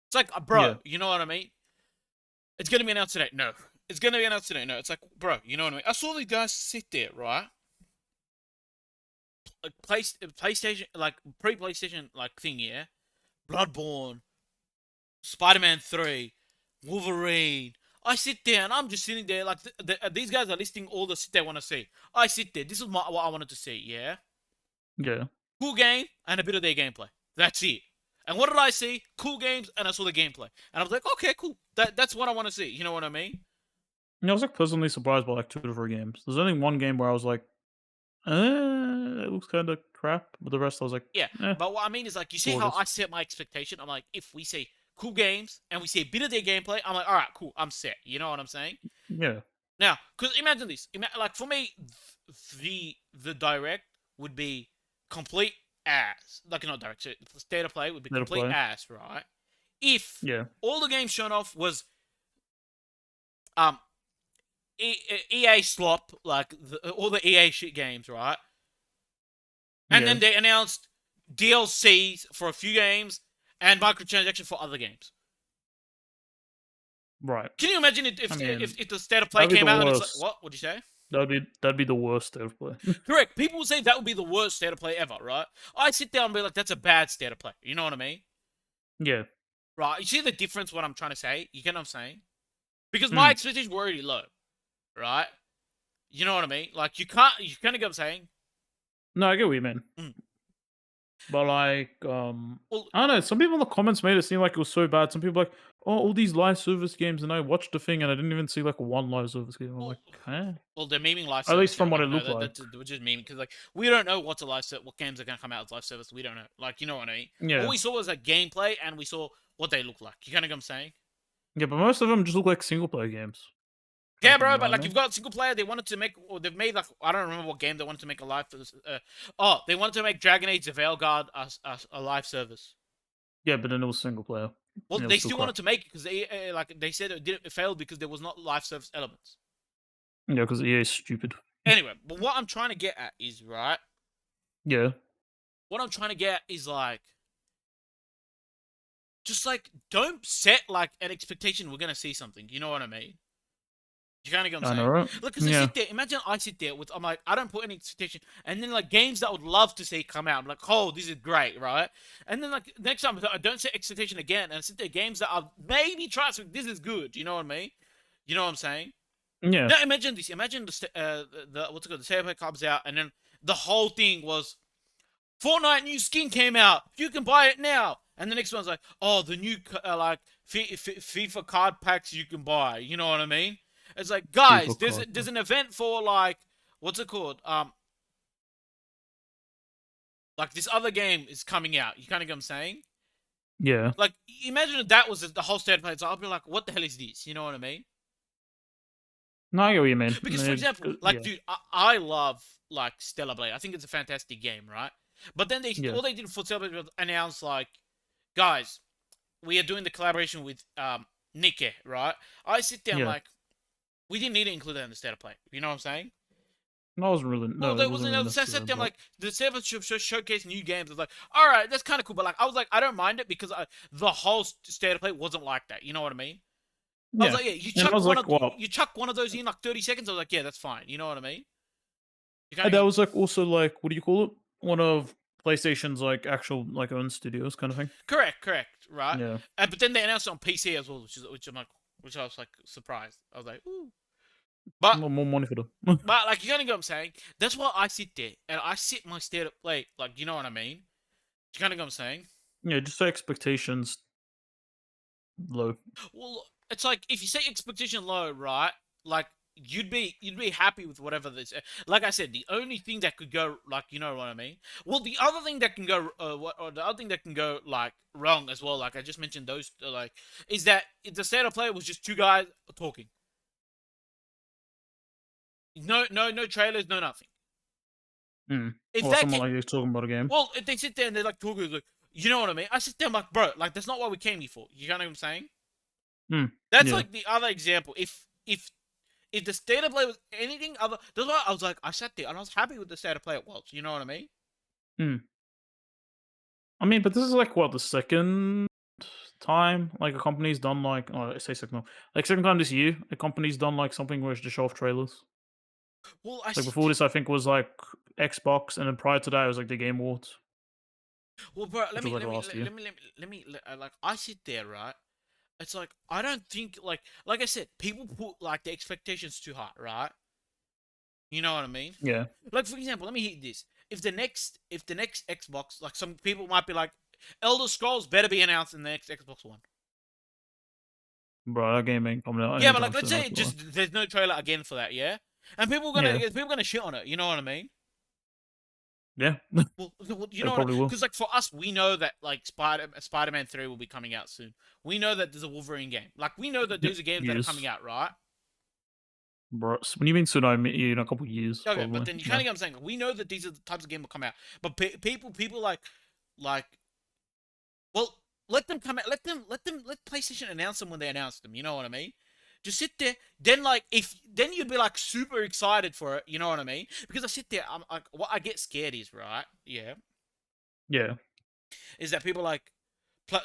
It's like, bro, yeah. you know what I mean? It's gonna be announced today. No, it's gonna be announced today. No, it's like, bro, you know what I mean? I saw these guys sit there, right? Like PlayStation, like pre-PlayStation, like thing, yeah. Bloodborne, Spider-Man 3, Wolverine. I sit there and I'm just sitting there like these guys are listing all the shit they want to see. I sit there. This is what I wanted to see. Yeah, Yeah. cool game and a bit of their gameplay. That's it. And what did I see? Cool games and I saw the gameplay. And I was like, okay, cool. That's what I want to see. You know what I mean? I was like pleasantly surprised by like 2 to 3 games. There's only one game where I was like, it looks kind of crap, but the rest I was like, Yeah. eh, But what I mean is like, you see how gorgeous. I set my expectation? I'm like, if we see cool games and we see a bit of their gameplay, I'm like, all right, cool. I'm set. You know what I'm saying? Yeah, Now, because imagine this. Like for me, the direct would be complete ass. Like not direct. So the state of play would be let it complete play. ass, right? if Yeah. all the games shown off was um EA slop, like all the EA shit games, right? And Yeah. then they announced DLCs for a few games and microtransaction for other games. Right. Can you imagine it I if mean, if the state of play that'd be came the out and it's like, worst. what? What'd you say? That'd be the worst state of play. Correct. People would say that would be the worst state of play ever, right? I sit down and be like, that's a bad state of play. You know what I mean? Yeah. Right. You see the difference? What I'm trying to say? You get what I'm saying? Because my Mm. expectations were already low, right? You know what I mean? Like you kind of get what I'm saying? No, I get what you mean. Mm. But like, Well, I don't know. Some people in the comments made it seem like it was so bad. Some people like, oh, all these live service games, and I watched the thing, and I didn't even see like one live service game. I'm well, like, huh? well, they're memeing live At service least here. from I'm what like, it no, looked like. that's we're just memeing because like we don't know what's a live service, what games are gonna come out as live service. We don't know. Like, you know what I mean? All Yeah. we saw was like gameplay, and we saw what they look like. You kind of get what I'm saying? Yeah, but most of them just look like single player games. Kind Yeah, of thing, bro, you know but what I like mean? you've got single player. They wanted to make, or they've made like I don't remember what game they wanted to make a live. Oh, they wanted to make Dragon Age: The Veilguard a live service. Yeah, but then it was single player. Well, And it they was still still crap. wanted to make it because they like they said it failed because there was not live service elements. Yeah, because EA is stupid. Anyway, but what I'm trying to get at is right. Yeah. What I'm trying to get is like just like don't set like an expectation we're gonna see something. You know what I mean? You kind of get what I I'm know, saying? right? Look, because I Yeah. sit there. Imagine I sit there with I'm like I don't put any expectation, and then like games that I would love to see come out. I'm like, oh, this is great, right? And then like next time I don't set expectation again, and I sit there games that I'll maybe try. So this is good. You know what I mean? You know what I'm saying? Yeah. Now imagine this. Imagine the what's it called? The Saber comes out, and then the whole thing was Fortnite new skin came out. You can buy it now. And the next one's like, oh, the new like FIFA card packs you can buy. You know what I mean? It's like, guys, FIFA card. there's an event for like what's it called? Like this other game is coming out. You kind of get what I'm saying? Yeah. Like, imagine if that was the whole state of play. So I'll be like, what the hell is this? You know what I mean? No, I get what you mean. Because for example, like, Yeah. dude, I love like Stellar Blade. I think it's a fantastic game, right? But then Yeah. all they did for Stellar Blade was announce like, guys, we are doing the collaboration with Nike, right? I sit there, I'm Yeah. like, we didn't need to include that in the state of play. You know what I'm saying? No, it wasn't really. Well, No, it there wasn't wasn't. really I sat necessary. there, I'm But like, the state of showcase new games. I was like, all right, that's kind of cool. But like, I was like, I don't mind it because the whole state of play wasn't like that. You know what I mean? I was yeah, like, yeah, you and I chuck was one of like, well, you chuck one of those in like 30 seconds. I was like, yeah, that's fine. You know what I mean? You kind and of that go, was like also like, what do you call it? One of PlayStation's like actual like own studios kind of thing. correct, right? Yeah. But then they announced it on PC as well, which I'm like, which I was like surprised. I was like, ooh. But More money for them. like you gotta get what I'm saying. That's why I sit there and I sit my state of play. Like you know what I mean? You kind of get what I'm saying? Yeah, just set expectations low. Well, it's like if you set expectation low, right? Like you'd be happy with whatever this. Like I said, the only thing that could go like you know what I mean. Well, the other thing that can go or the other thing that can go like wrong as well. Like I just mentioned those like is that if the state of play was just two guys talking. No trailers, no nothing. Mm. If Or that someone get like you talking about a game. well, if they sit there and they're like talking, like you know what I mean. I sit there, I'm like, bro, like that's not what we came here for. You know what I'm saying? Mm. That's Yeah. like the other example. If the state of play was anything other, that's why I was like, I sat there and I was happy with the state of play it was. You know what I mean? Mm. I mean, but this is like what the second time like a company's done like I say second time like second time this year a company's done like something where it's just show off trailers. Well, I Like sit. before this, I think was like Xbox, and then prior to that, it was like the Game Awards, Well, bro, which was like last year. like I sit there, right? It's like I don't think like I said, people put like the expectations too high, right? You know what I mean? Yeah, Like for example, let me hit this. If the next Xbox, like some people might be like, Elder Scrolls better be announced in the next Xbox One. bro, that game ain't coming out Yeah, but anytime like let's soon. say That's it why. just there's no trailer again for that, yeah. And Yeah, people gonna shit on it. You know what I mean? yeah, Well, you they know what? probably will. Because like for us, we know that like Spider Man 3 will be coming out soon. We know that there's a Wolverine game. Like we know that Yeah, those are games that are coming years, out, right? bro. When you mean soon, I mean in a couple years, Okay, but probably. then you kind Yeah, of get what I'm saying. We know that these are the types of games will come out. But people like, well, let them come out. Let PlayStation announce them when they announce them. You know what I mean? Just sit there. Then like if then you'd be like super excited for it. You know what I mean? Because I sit there. I'm like, what I get scared is right. Yeah, Yeah. is that people like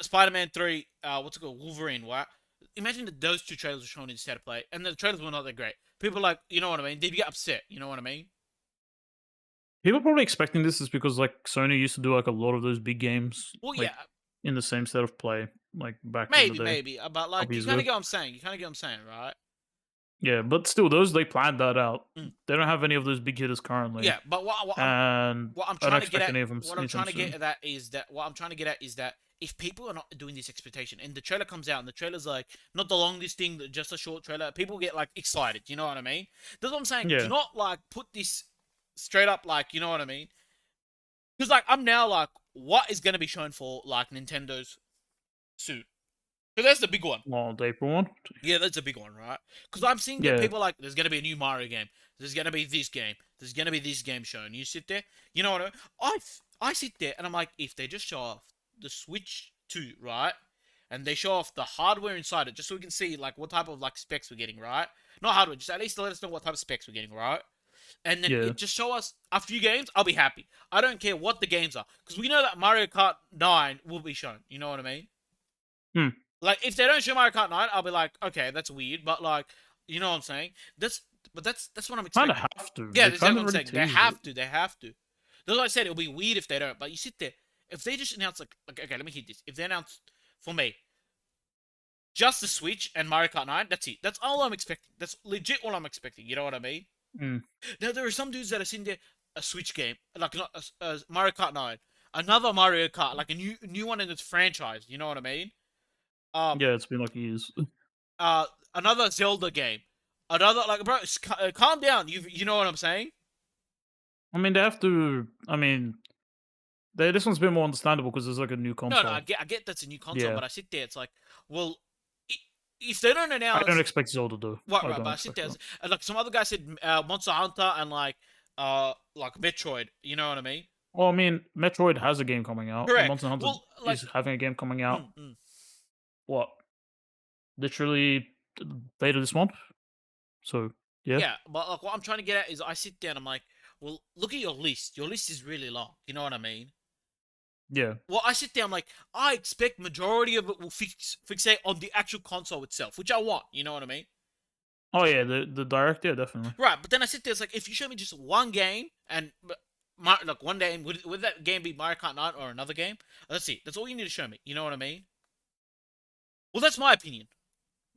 Spider-Man 3. What's it called? Wolverine. Right? Imagine that those two trailers were shown instead of play, and the trailers were not that great. People like, you know what I mean? They'd get upset. You know what I mean? People probably expecting this is because like Sony used to do like a lot of those big games Well, like yeah, in the same set of play like back in the maybe, day, a maybe, but couple like you years kind ago. of get what I'm saying. You kind of get what I'm saying, right? Yeah, but still, those they planned that out. Mm. They don't have any of those big hitters currently, Yeah, but and what I'm I don't trying to get expect at any of them what I'm anytime trying to get soon. at that is that what I'm trying to get at is that if people are not doing this expectation and the trailer comes out and the trailer's like not the longest thing, just a short trailer, people get like excited. You know what I mean? That's what I'm saying. Do Yeah, not like put this straight up like you know what I mean? Because like I'm now like, what is going to be shown for like Nintendo's suit? Because that's the big one. well, the April one. Yeah, that's a big one, right? Because I'm seeing that Yeah, people are like, there's gonna be a new Mario game. There's gonna be this game. There's gonna be this game shown. You sit there, you know what I mean? I sit there and I'm like, if they just show off the Switch 2, right? And they show off the hardware inside it, just so we can see like what type of like specs we're getting, right? Not hardware, just at least let us know what type of specs we're getting, right? And then yeah. it just show us a few games. I'll be happy. I don't care what the games are, because we know that Mario Kart 9 will be shown. You know what I mean? Hmm. Like if they don't show Mario Kart 9, I'll be like, okay, that's weird, but like, you know what I'm saying? That's what I'm Kind of expecting. have to. Yeah, They that's what kind of I'm already saying. They teased it. have to. They have to. That's what I said. It'll be weird if they don't. But you sit there. If they just announce like okay, let me hit this. If they announce for me just the Switch and Mario Kart 9, that's it. That's all I'm expecting. That's legit all I'm expecting. You know what I mean? Hmm. Now there are some dudes that are sitting there a Switch game, like not a Mario Kart 9, another Mario Kart, like a new one in its franchise. You know what I mean? Um, Yeah, it's been like years. uh another Zelda game, another like bro, calm down. You know what I'm saying? I mean, they have to. I mean, this one's a bit more understandable because there's like a new No, console. I get that's a new console, Yeah, but I sit there. It's like, well, if they don't I don't announce expect Zelda though. what I right, don't but I sit expect there that. and like some other guy said, Monster Hunter and like Metroid. You know what I mean? Well, I mean, Metroid has a game coming out, and Correct. Monster Hunter Well, like, is having a game coming out. mm, mm. What? Literally later this month. So yeah, Yeah, but like what I'm trying to get at is I sit down. I'm like, well, look at your list. Your list is really long. You know what I mean? yeah. Well, I sit there, I'm like, I expect majority of it will fixate on the actual console itself, which I want. You know what I mean? Oh yeah, the direct, yeah, definitely. Right, but then I sit there, it's like, if you show me just one game, and like one game, would that game be Mario Kart 9 or another game? Let's see. That's all you need to show me. You know what I mean? Well, that's my opinion.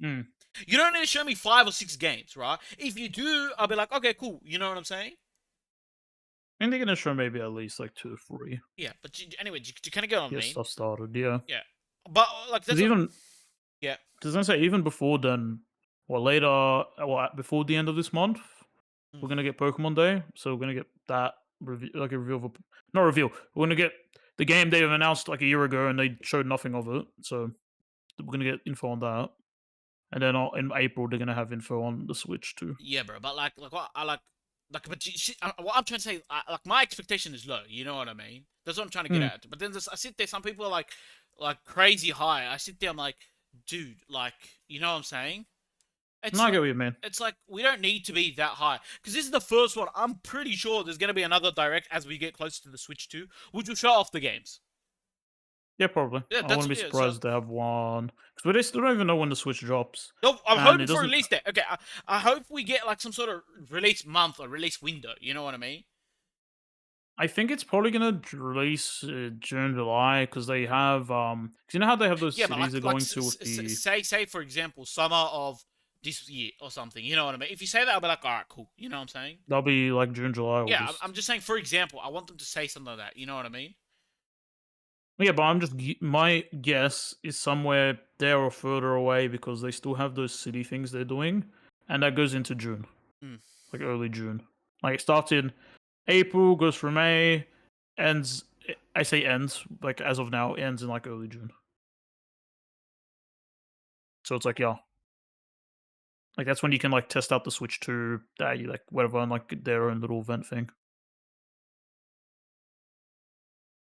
Mm. You don't need to show me 5 or 6 games, right? If you do, I'll be like, okay, cool. You know what I'm saying? I think they're gonna show maybe at least like 2 or 3. Yeah, but anyway, you kind of get what I Get mean? stuff started, yeah. Yeah. But, like, Because that's what. even Yeah. does I say even before then, or later, or before the end of this month, Mm. we're gonna get Pokemon Day. So we're gonna get that review, like a reveal of not reveal. We're gonna get the game they've announced like a year ago, and they showed nothing of it. So we're gonna get info on that, and then in April they're gonna have info on the Switch too. Yeah, bro. But like what I like, but what I'm trying to say, like my expectation is low. You know what I mean? That's what I'm trying to get Mm. at. But then I sit there. Some people are like crazy high. I sit there. I'm like, dude, like, you know what I'm saying? No, It's I get like. what you mean. It's like we don't need to be that high because this is the first one. I'm pretty sure there's gonna be another direct as we get closer to the Switch 2, which will show off the games. Yeah, probably. Yeah, I that's wouldn't be yeah. So surprised to have one because they still don't even know when the Switch drops, no, I'm and it hoping for doesn't. release date. Okay, I hope we get like some sort of release month or release window. You know what I mean? I think it's probably gonna release June, July because they have 'cause you know how they have those Yeah, but cities they're going to with the say for example summer of this year or something. You know what I mean? If you say that, I'll be like, all right, cool. You know what I'm saying? that'll be like June, July, Yeah, August. I'm just saying. For example, I want them to say something like that. You know what I mean? Yeah, but I'm just my guess is somewhere there or further away because they still have those city things they're doing, and that goes into June, Mm. like early June. Like it starts in April, goes through May, ends. I say ends like as of now ends in like early June. So it's like yeah, like that's when you can like test out the Switch 2, that you like whatever, and like their own little event thing.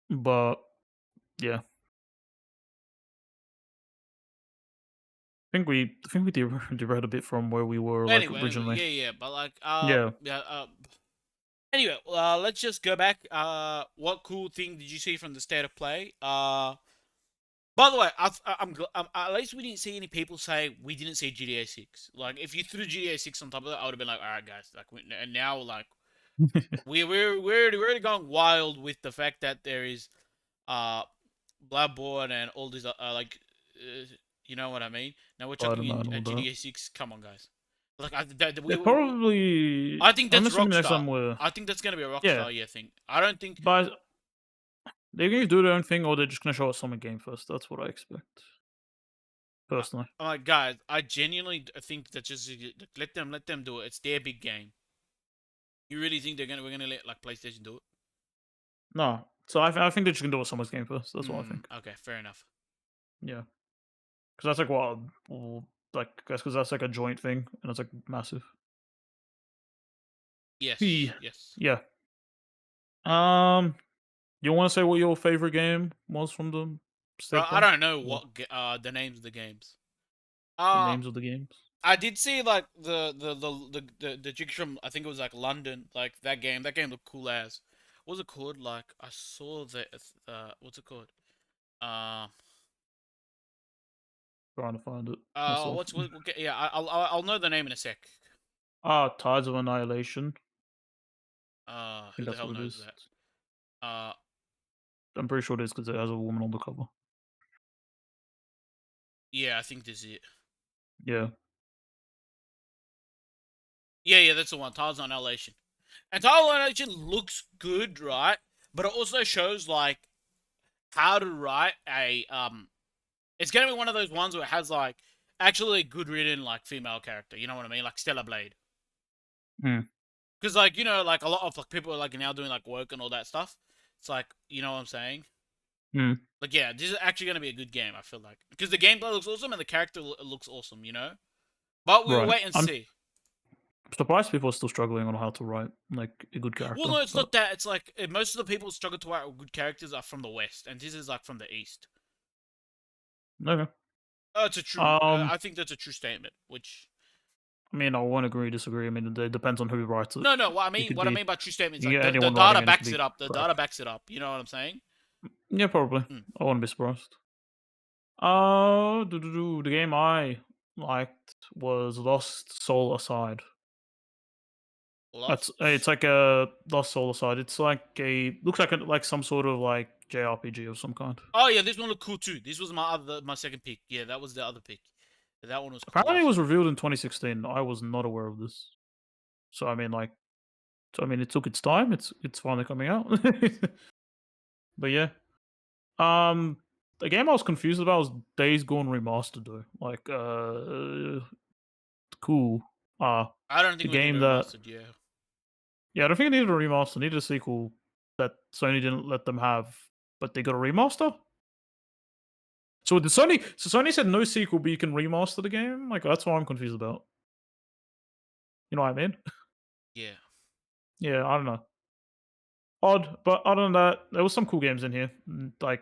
But yeah, I think we derailed a bit from where we were like Anyway, originally. yeah, but like, Yeah. yeah. Anyway, let's just go back. What cool thing did you see from the state of play? By the way, at least we didn't see any people say we didn't see GTA 6. Like, if you threw GTA 6 on top of that, I would have been like, all right, guys. Like, and now like we're already going wild with the fact that there is uh Bloodborne and all these you know what I mean. Now we're I chucking don't know in and all that. GTA 6. Come on, guys. Like, Yeah, probably. I think I'm that's assuming next Rockstar. time we're. I think that's gonna be a Yeah, Rockstar year thing. I don't think. but they're going to do their own thing, or they're just going to show us some game first. That's what I expect, personally. I'm like, guys, I genuinely think that just let them do it. It's their big game. You really think we're gonna let like PlayStation do it? No, so I think they're just going to do a Summer's game first. That's what I think. Okay, fair enough. Yeah, because that's like what, like, guess because that's like a joint thing, and it's like massive. Yes, Hey, yes. yeah. Um, you want to say what your favorite game was from the state Bro, of I play, don't know or the names of the games. the Uh names of the games? I did see like the jig from, I think it was like London, like that game. That game looked cool as. What was it called? Like, I saw the what's it called? Uh Trying to find it myself. yeah, I'll know the name in a sec. Tides of Annihilation. I Who think the that's hell what it knows is. that? Uh I'm pretty sure it is because it has a woman on the cover. yeah, I think this is it. Yeah. Yeah, that's the one. Tiles on Annihilation. And Tiles on Annihilation looks good, right? But it also shows like how to write a it's gonna be one of those ones where it has like actually a good written like female character. You know what I mean? Like Stellar Blade. Hmm. Because like, you know, like a lot of like people are like now doing like work and all that stuff. It's like, you know what I'm saying? Hmm. Like, yeah, this is actually gonna be a good game. I feel like because the gameplay looks awesome and the character looks awesome. You know. But we will Right. wait and I'm see. surprised people are still struggling on how to write like a good Well, character. no, it's But not that. It's like most of the people who struggle to write good characters are from the West, and this is like from the East. okay. It's a true. Um. I think that's a true statement. Which I mean, I won't agree, disagree. I mean, it depends on who writes it. no, what I You mean, could what I be mean by true statement is you like get the anyone writing data and it could backs be it up. The crap. data backs it up. You know what I'm saying? Yeah, probably. Mm. I wouldn't be surprised. The game I liked was Lost Soul Aside. That's Lost. it's like a Lost Soul Aside. It's like a looks like some sort of like JRPG of some kind. Oh yeah, this one looked cool too. This was my second pick. Yeah, that was the other pick. That one was cool Apparently, it as. was revealed in 2016. I was not aware of this. So I mean, it took its time. It's finally coming out. But yeah, um, the game I was confused about was Days Gone Remastered though. Like, cool. I don't The think we need game a that remastered. Yeah. yeah, I don't think it needed a remaster. It needed a sequel that Sony didn't let them have, but they got a remaster. So Sony said no sequel, but you can remaster the game. Like that's what I'm confused about. You know what I mean? Yeah. Yeah, I don't know. Odd, but other than that, there was some cool games in here. Like,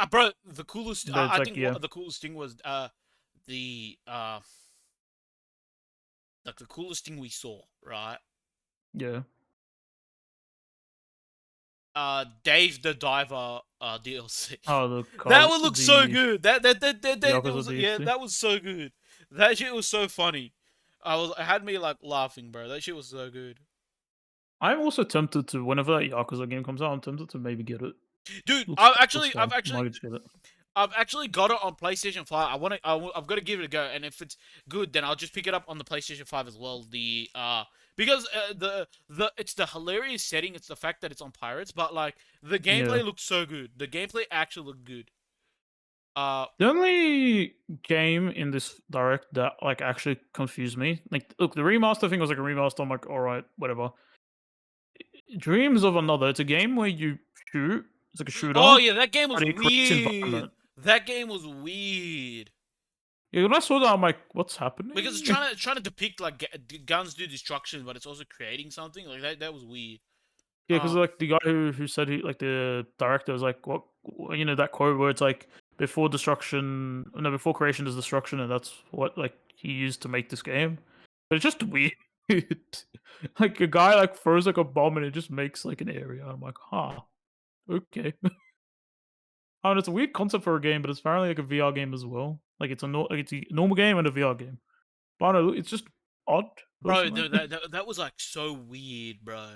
Bro, the coolest. but it's I like think yeah, what the coolest thing was the like the coolest thing we saw, right? yeah. Dave the Diver DLC. Oh, That one looks so good. the That Yakuza was, yeah, DLC. that was so good. That shit was so funny. It had me like laughing, bro. That shit was so good. I'm also tempted to whenever that Yakuza game comes out. I'm tempted to maybe get it. Dude, Looks fun. Might just get it. I've actually got it on PlayStation 5. I've got to give it a go, and if it's good, then I'll just pick it up on the PlayStation 5 as well. Because it's the hilarious setting. It's the fact that it's on pirates, but like the Yeah. gameplay looks so good. The gameplay actually looked good. The only game in this direct that like actually confused me, like, look, the remaster thing was like a remaster. I'm like, all right, whatever. Dreams of Another. It's a game where you shoot. It's like a Oh shooter, yeah, that game was but it creates weird. environment. That game was weird Yeah, when I saw that, I'm like, what's because it's happening? trying to depict like guns do destruction, but it's also creating something like that. That was weird. Yeah, because Uh, like the guy who said he like the director was like, what, that quote where it's like before destruction. No, before creation is destruction, and that's what like he used to make this game. But it's just weird. Like a guy like throws like a bomb and it just makes like an area. I'm like, huh, okay. I mean, it's a weird concept for a game, but it's apparently like a VR game as well. Like like it's a normal game and a VR game. But I don't know, it's just odd, Bro, personally. that was like so weird, bro.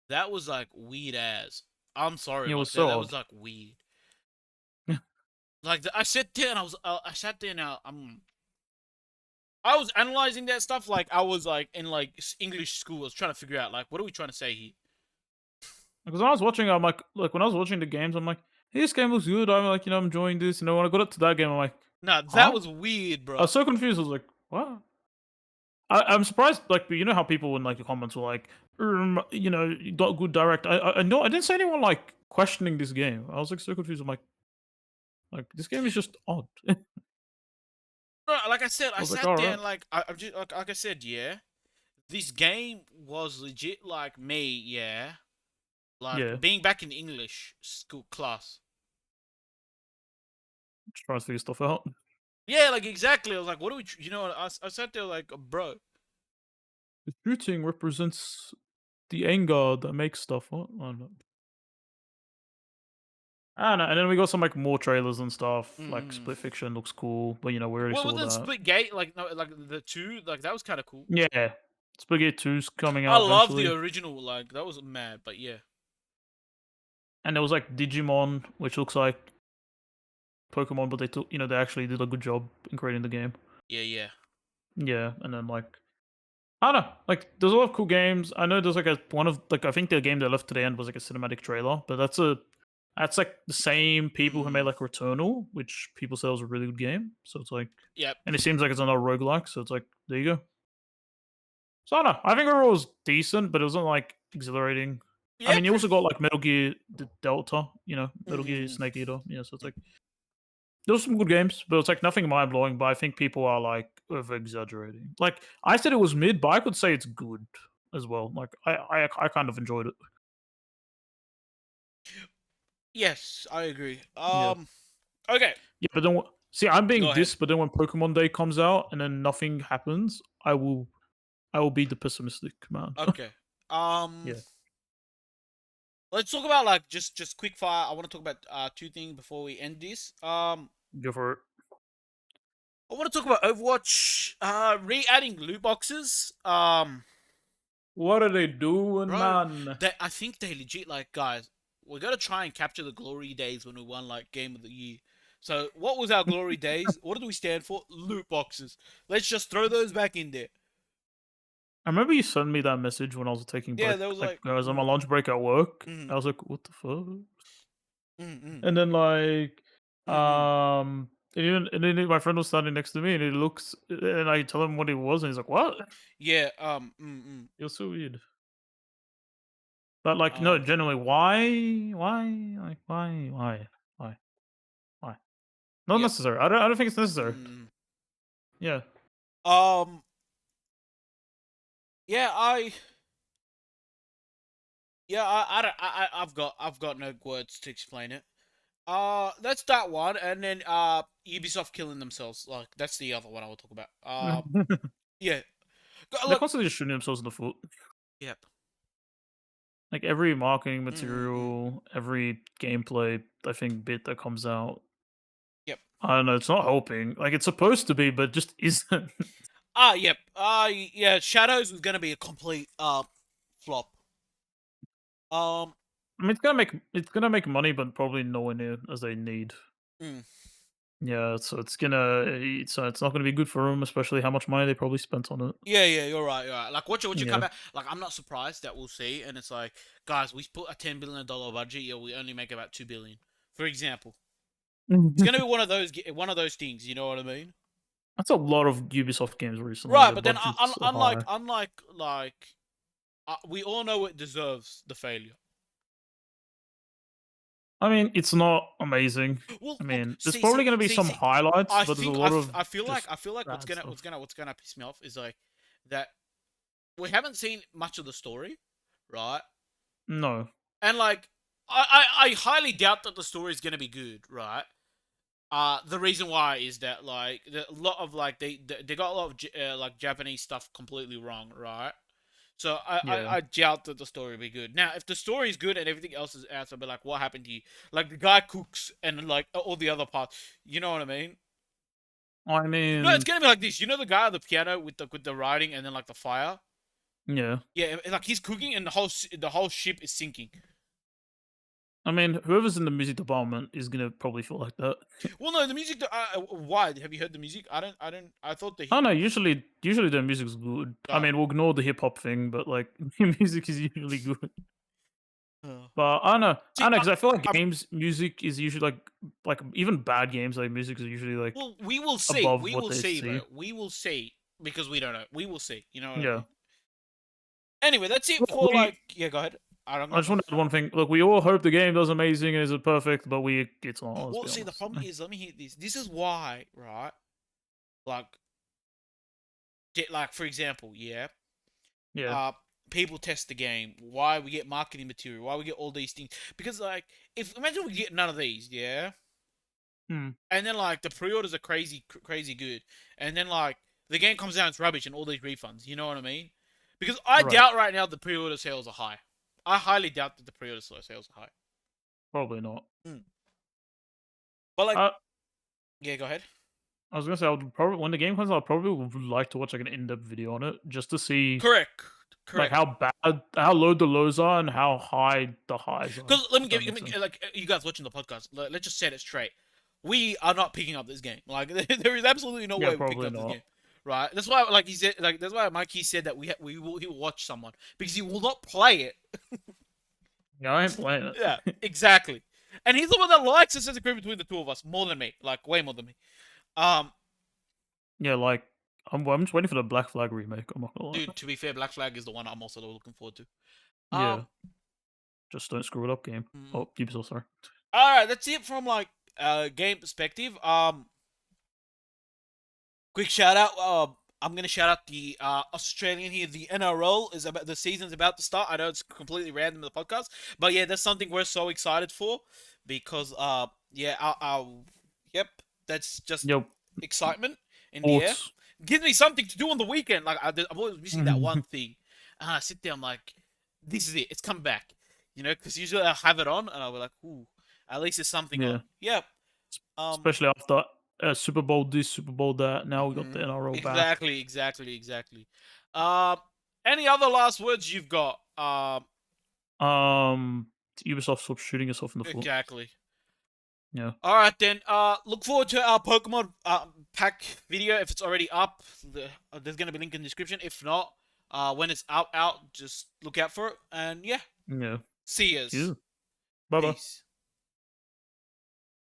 That was like weird as. I'm sorry, It like was so that odd. was like weird. Like I sat there and I sat there now. I was analyzing that stuff like I was like in like English school. I was trying to figure out like what are we trying to say here. Because when I was watching, I'm like when I was watching the games, I'm like, hey, this game looks good. I'm like, I'm enjoying this. When I got up to that game, I'm like, Nah, that huh? was weird, I bro. was so confused. I was like, what? I'm surprised. Like, you know how people in like the comments were like, you got good direct. I know I didn't see anyone like questioning this game. I was like so confused. I'm like this game is just odd. I No, like I said, I was like, sat all there right, and like I'm just like I said, yeah. This game was legit like me, yeah. Like yeah, being back in English school class. just trying to figure stuff out. Yeah, like exactly. I was like, what do we? I sat there like, bro. The shooting represents the anger that makes stuff. What? I don't know. I don't know. And then we got some like more trailers and stuff. Like Mm. Split Fiction looks cool, but we already Well, saw wasn't that. Split Gate like no, like the two like that was kind of cool. Yeah, Spaghetti 2's coming I out love the eventually. original. Like that was mad, but yeah, And there was like Digimon, which looks like Pokemon, but they took, they actually did a good job in creating the game. yeah, yeah. Yeah, and then like I don't know, like there's a lot of cool games. I know there's like a one of like I think the game they left to the end was like a cinematic trailer, but that's like the same people who made Mm. like Returnal, which people say was a really good game. So it's like, Yep. and it seems like it's another roguelike, so it's like there you go. So I don't know. I think overall it was decent, but it wasn't like exhilarating. I Yep. mean, you also got like Metal Gear Delta, Metal Gear Mm. Snake Eater. So it's like there was some good games, but it's like nothing mind blowing. But I think people are like over exaggerating. Like I said, it was mid, but I could say it's good as well. Like I kind of enjoyed it. Yes, I agree. Yeah, Okay. yeah. But then see, I'm Go being ahead. this, but then when Pokemon Day comes out and then nothing happens, I will be the pessimistic man. Okay. Um, Yeah, let's talk about like just quick fire. I want to talk about two things before we end this. go for it. I want to talk about Overwatch. Re-adding loot boxes. What are they doing, Bro, man? I think they legit like guys. We're gonna try and capture the glory days when we won like Game of the Year. So what was our glory days? What did we stand for? Loot boxes. Let's just throw those back in there. I remember you sent me that message when I was taking Yeah, break. there was Like like, I was on my lunch break at work. mm, I was like, "What the fuck?" mm, mm, And then like, mm. and then my friend was standing next to me, and he looks, and I tell him what it was, and he's like, "What?" Yeah, It was so weird. But like, no, um, generally, why, like, why? Not yep, necessary. I don't think it's necessary. mm, Yeah. um, yeah, I've got no words to explain it. That's that one, and then Ubisoft killing themselves. Like that's the other one I will talk about. Yeah, They're look, constantly just shooting themselves in the foot. yep, Like every marketing mm, material, every gameplay, I think bit that comes out, yep. I don't know, it's not helping. Like it's supposed to be, but just isn't. Yep. Yeah. Shadows was gonna be a complete flop. Um, I mean, it's gonna make money, but probably nowhere near as they need. mm. Yeah, so it's not gonna be good for them, especially how much money they probably spent on it. Yeah, yeah, you're right, you're right. Like, what you come Yeah. back. Like, I'm not surprised that we'll see, and it's like, guys, we put a $10 billion budget, yeah, we only make about 2 billion, for example. It's gonna be one of those things. You know what I mean? That's a lot of Ubisoft games recently. Right, Their but then budgets are high. unlike we all know it deserves the failure. I mean, it's not amazing. Well, I look, mean, there's see, probably see, gonna be see, some see. highlights, I but there's a think lot of just I feel like bad stuff. what's gonna piss me off is like that we haven't seen much of the story, right? No. And like I highly doubt that the story is gonna be good, right? The reason why is that like a lot of like they got a lot of like Japanese stuff completely wrong, right? So Yeah, I doubt that the story will be good. Now, if the story is good and everything else is out, I'll be like, what happened to you? Like the guy cooks and like all the other parts. You know what I mean? I No, it's mean, gonna be like this. You know the guy at the piano with the writing and then like the fire. yeah. Yeah, like he's cooking and the whole ship is sinking. I mean, whoever's in the music department is gonna probably feel like that. Well, no, the music. Why? Have you heard the music? I don't. I don't. I thought the. I don't know. Usually their music's good. I Uh, mean, we'll ignore the hip hop thing, but like music is usually good. uh, But I see, don't know, because I feel like I'm. games music is usually like even bad games like music is usually like Well, we will see. above We what will they see, see. bro. We will see because we don't know. We will see. You know what I Yeah. mean? Anyway, that's it Look, for like. Yeah, go ahead. I don't I know. just want to add one thing. Look, we all hope the game does amazing and is perfect, but it's not. Let's Well, be see, the honest. problem is, let me hit this. This is why, right? Like, like for example, yeah. Yeah. Uh, people test the game. Why we get marketing material? Why we get all these things? Because like, if imagine we get none of these, yeah. Hmm. And then like the pre-orders are crazy good, and then like the game comes out, it's rubbish, and all these refunds. You know what I mean? Because I Right. doubt right now the pre-order sales are high. I highly doubt that the pre-order sales are high. Probably not. Mm. But like, Uh, yeah, go ahead. I was gonna say I would probably when the game comes out, I probably would like to watch like an in-depth video on it just to see Correct, like correct. how bad, how low the lows are and how high the highs are. Because let me If give that you, makes sense. like you guys watching the podcast. Let's just set it straight. We are not picking up this game. Like there is absolutely no Yeah, way we picked probably up this not. game, right? That's why, like he said, like that's why Mikey said that he will watch someone because he will not play it. Yeah, I ain't playing Yeah, it. exactly. And he's the one that likes Assassin's Creed between the two of us more than me, like way more than me. Um, Yeah, like I'm just waiting for the Black Flag remake. I'm not gonna lie. dude, to be fair, Black Flag is the one I'm also looking forward to. Yeah, Um, just don't screw it up, game. mm, Oh, Ubisoft, sorry. all right, that's it from like game perspective. Quick shout out. I'm gonna shout out the Australian here. The NRL is about the season's about to start. I know it's completely random in the podcast, but yeah, that's something we're so excited for because yeah, yep, that's just Yo, excitement in the air. sports. Gives me something to do on the weekend. Like I'm always missing that one thing, and I sit there. I'm like, this is it. It's come back. You know, because usually I have it on, and I'll be like, ooh, at least there's something on. Yeah, Yep. Um. especially after Super Bowl this, Super Bowl that. Now we got the Mhm. NRL back. Exactly. Um, any other last words you've got? Ubisoft stop shooting yourself in the foot. Exactly. Yeah, All right then. Look forward to our Pokemon pack video if it's already up. There's gonna be a link in the description. If not, when it's out, just look out for it. And yeah, yeah. see Cheers. yous. Bye bye. Peace.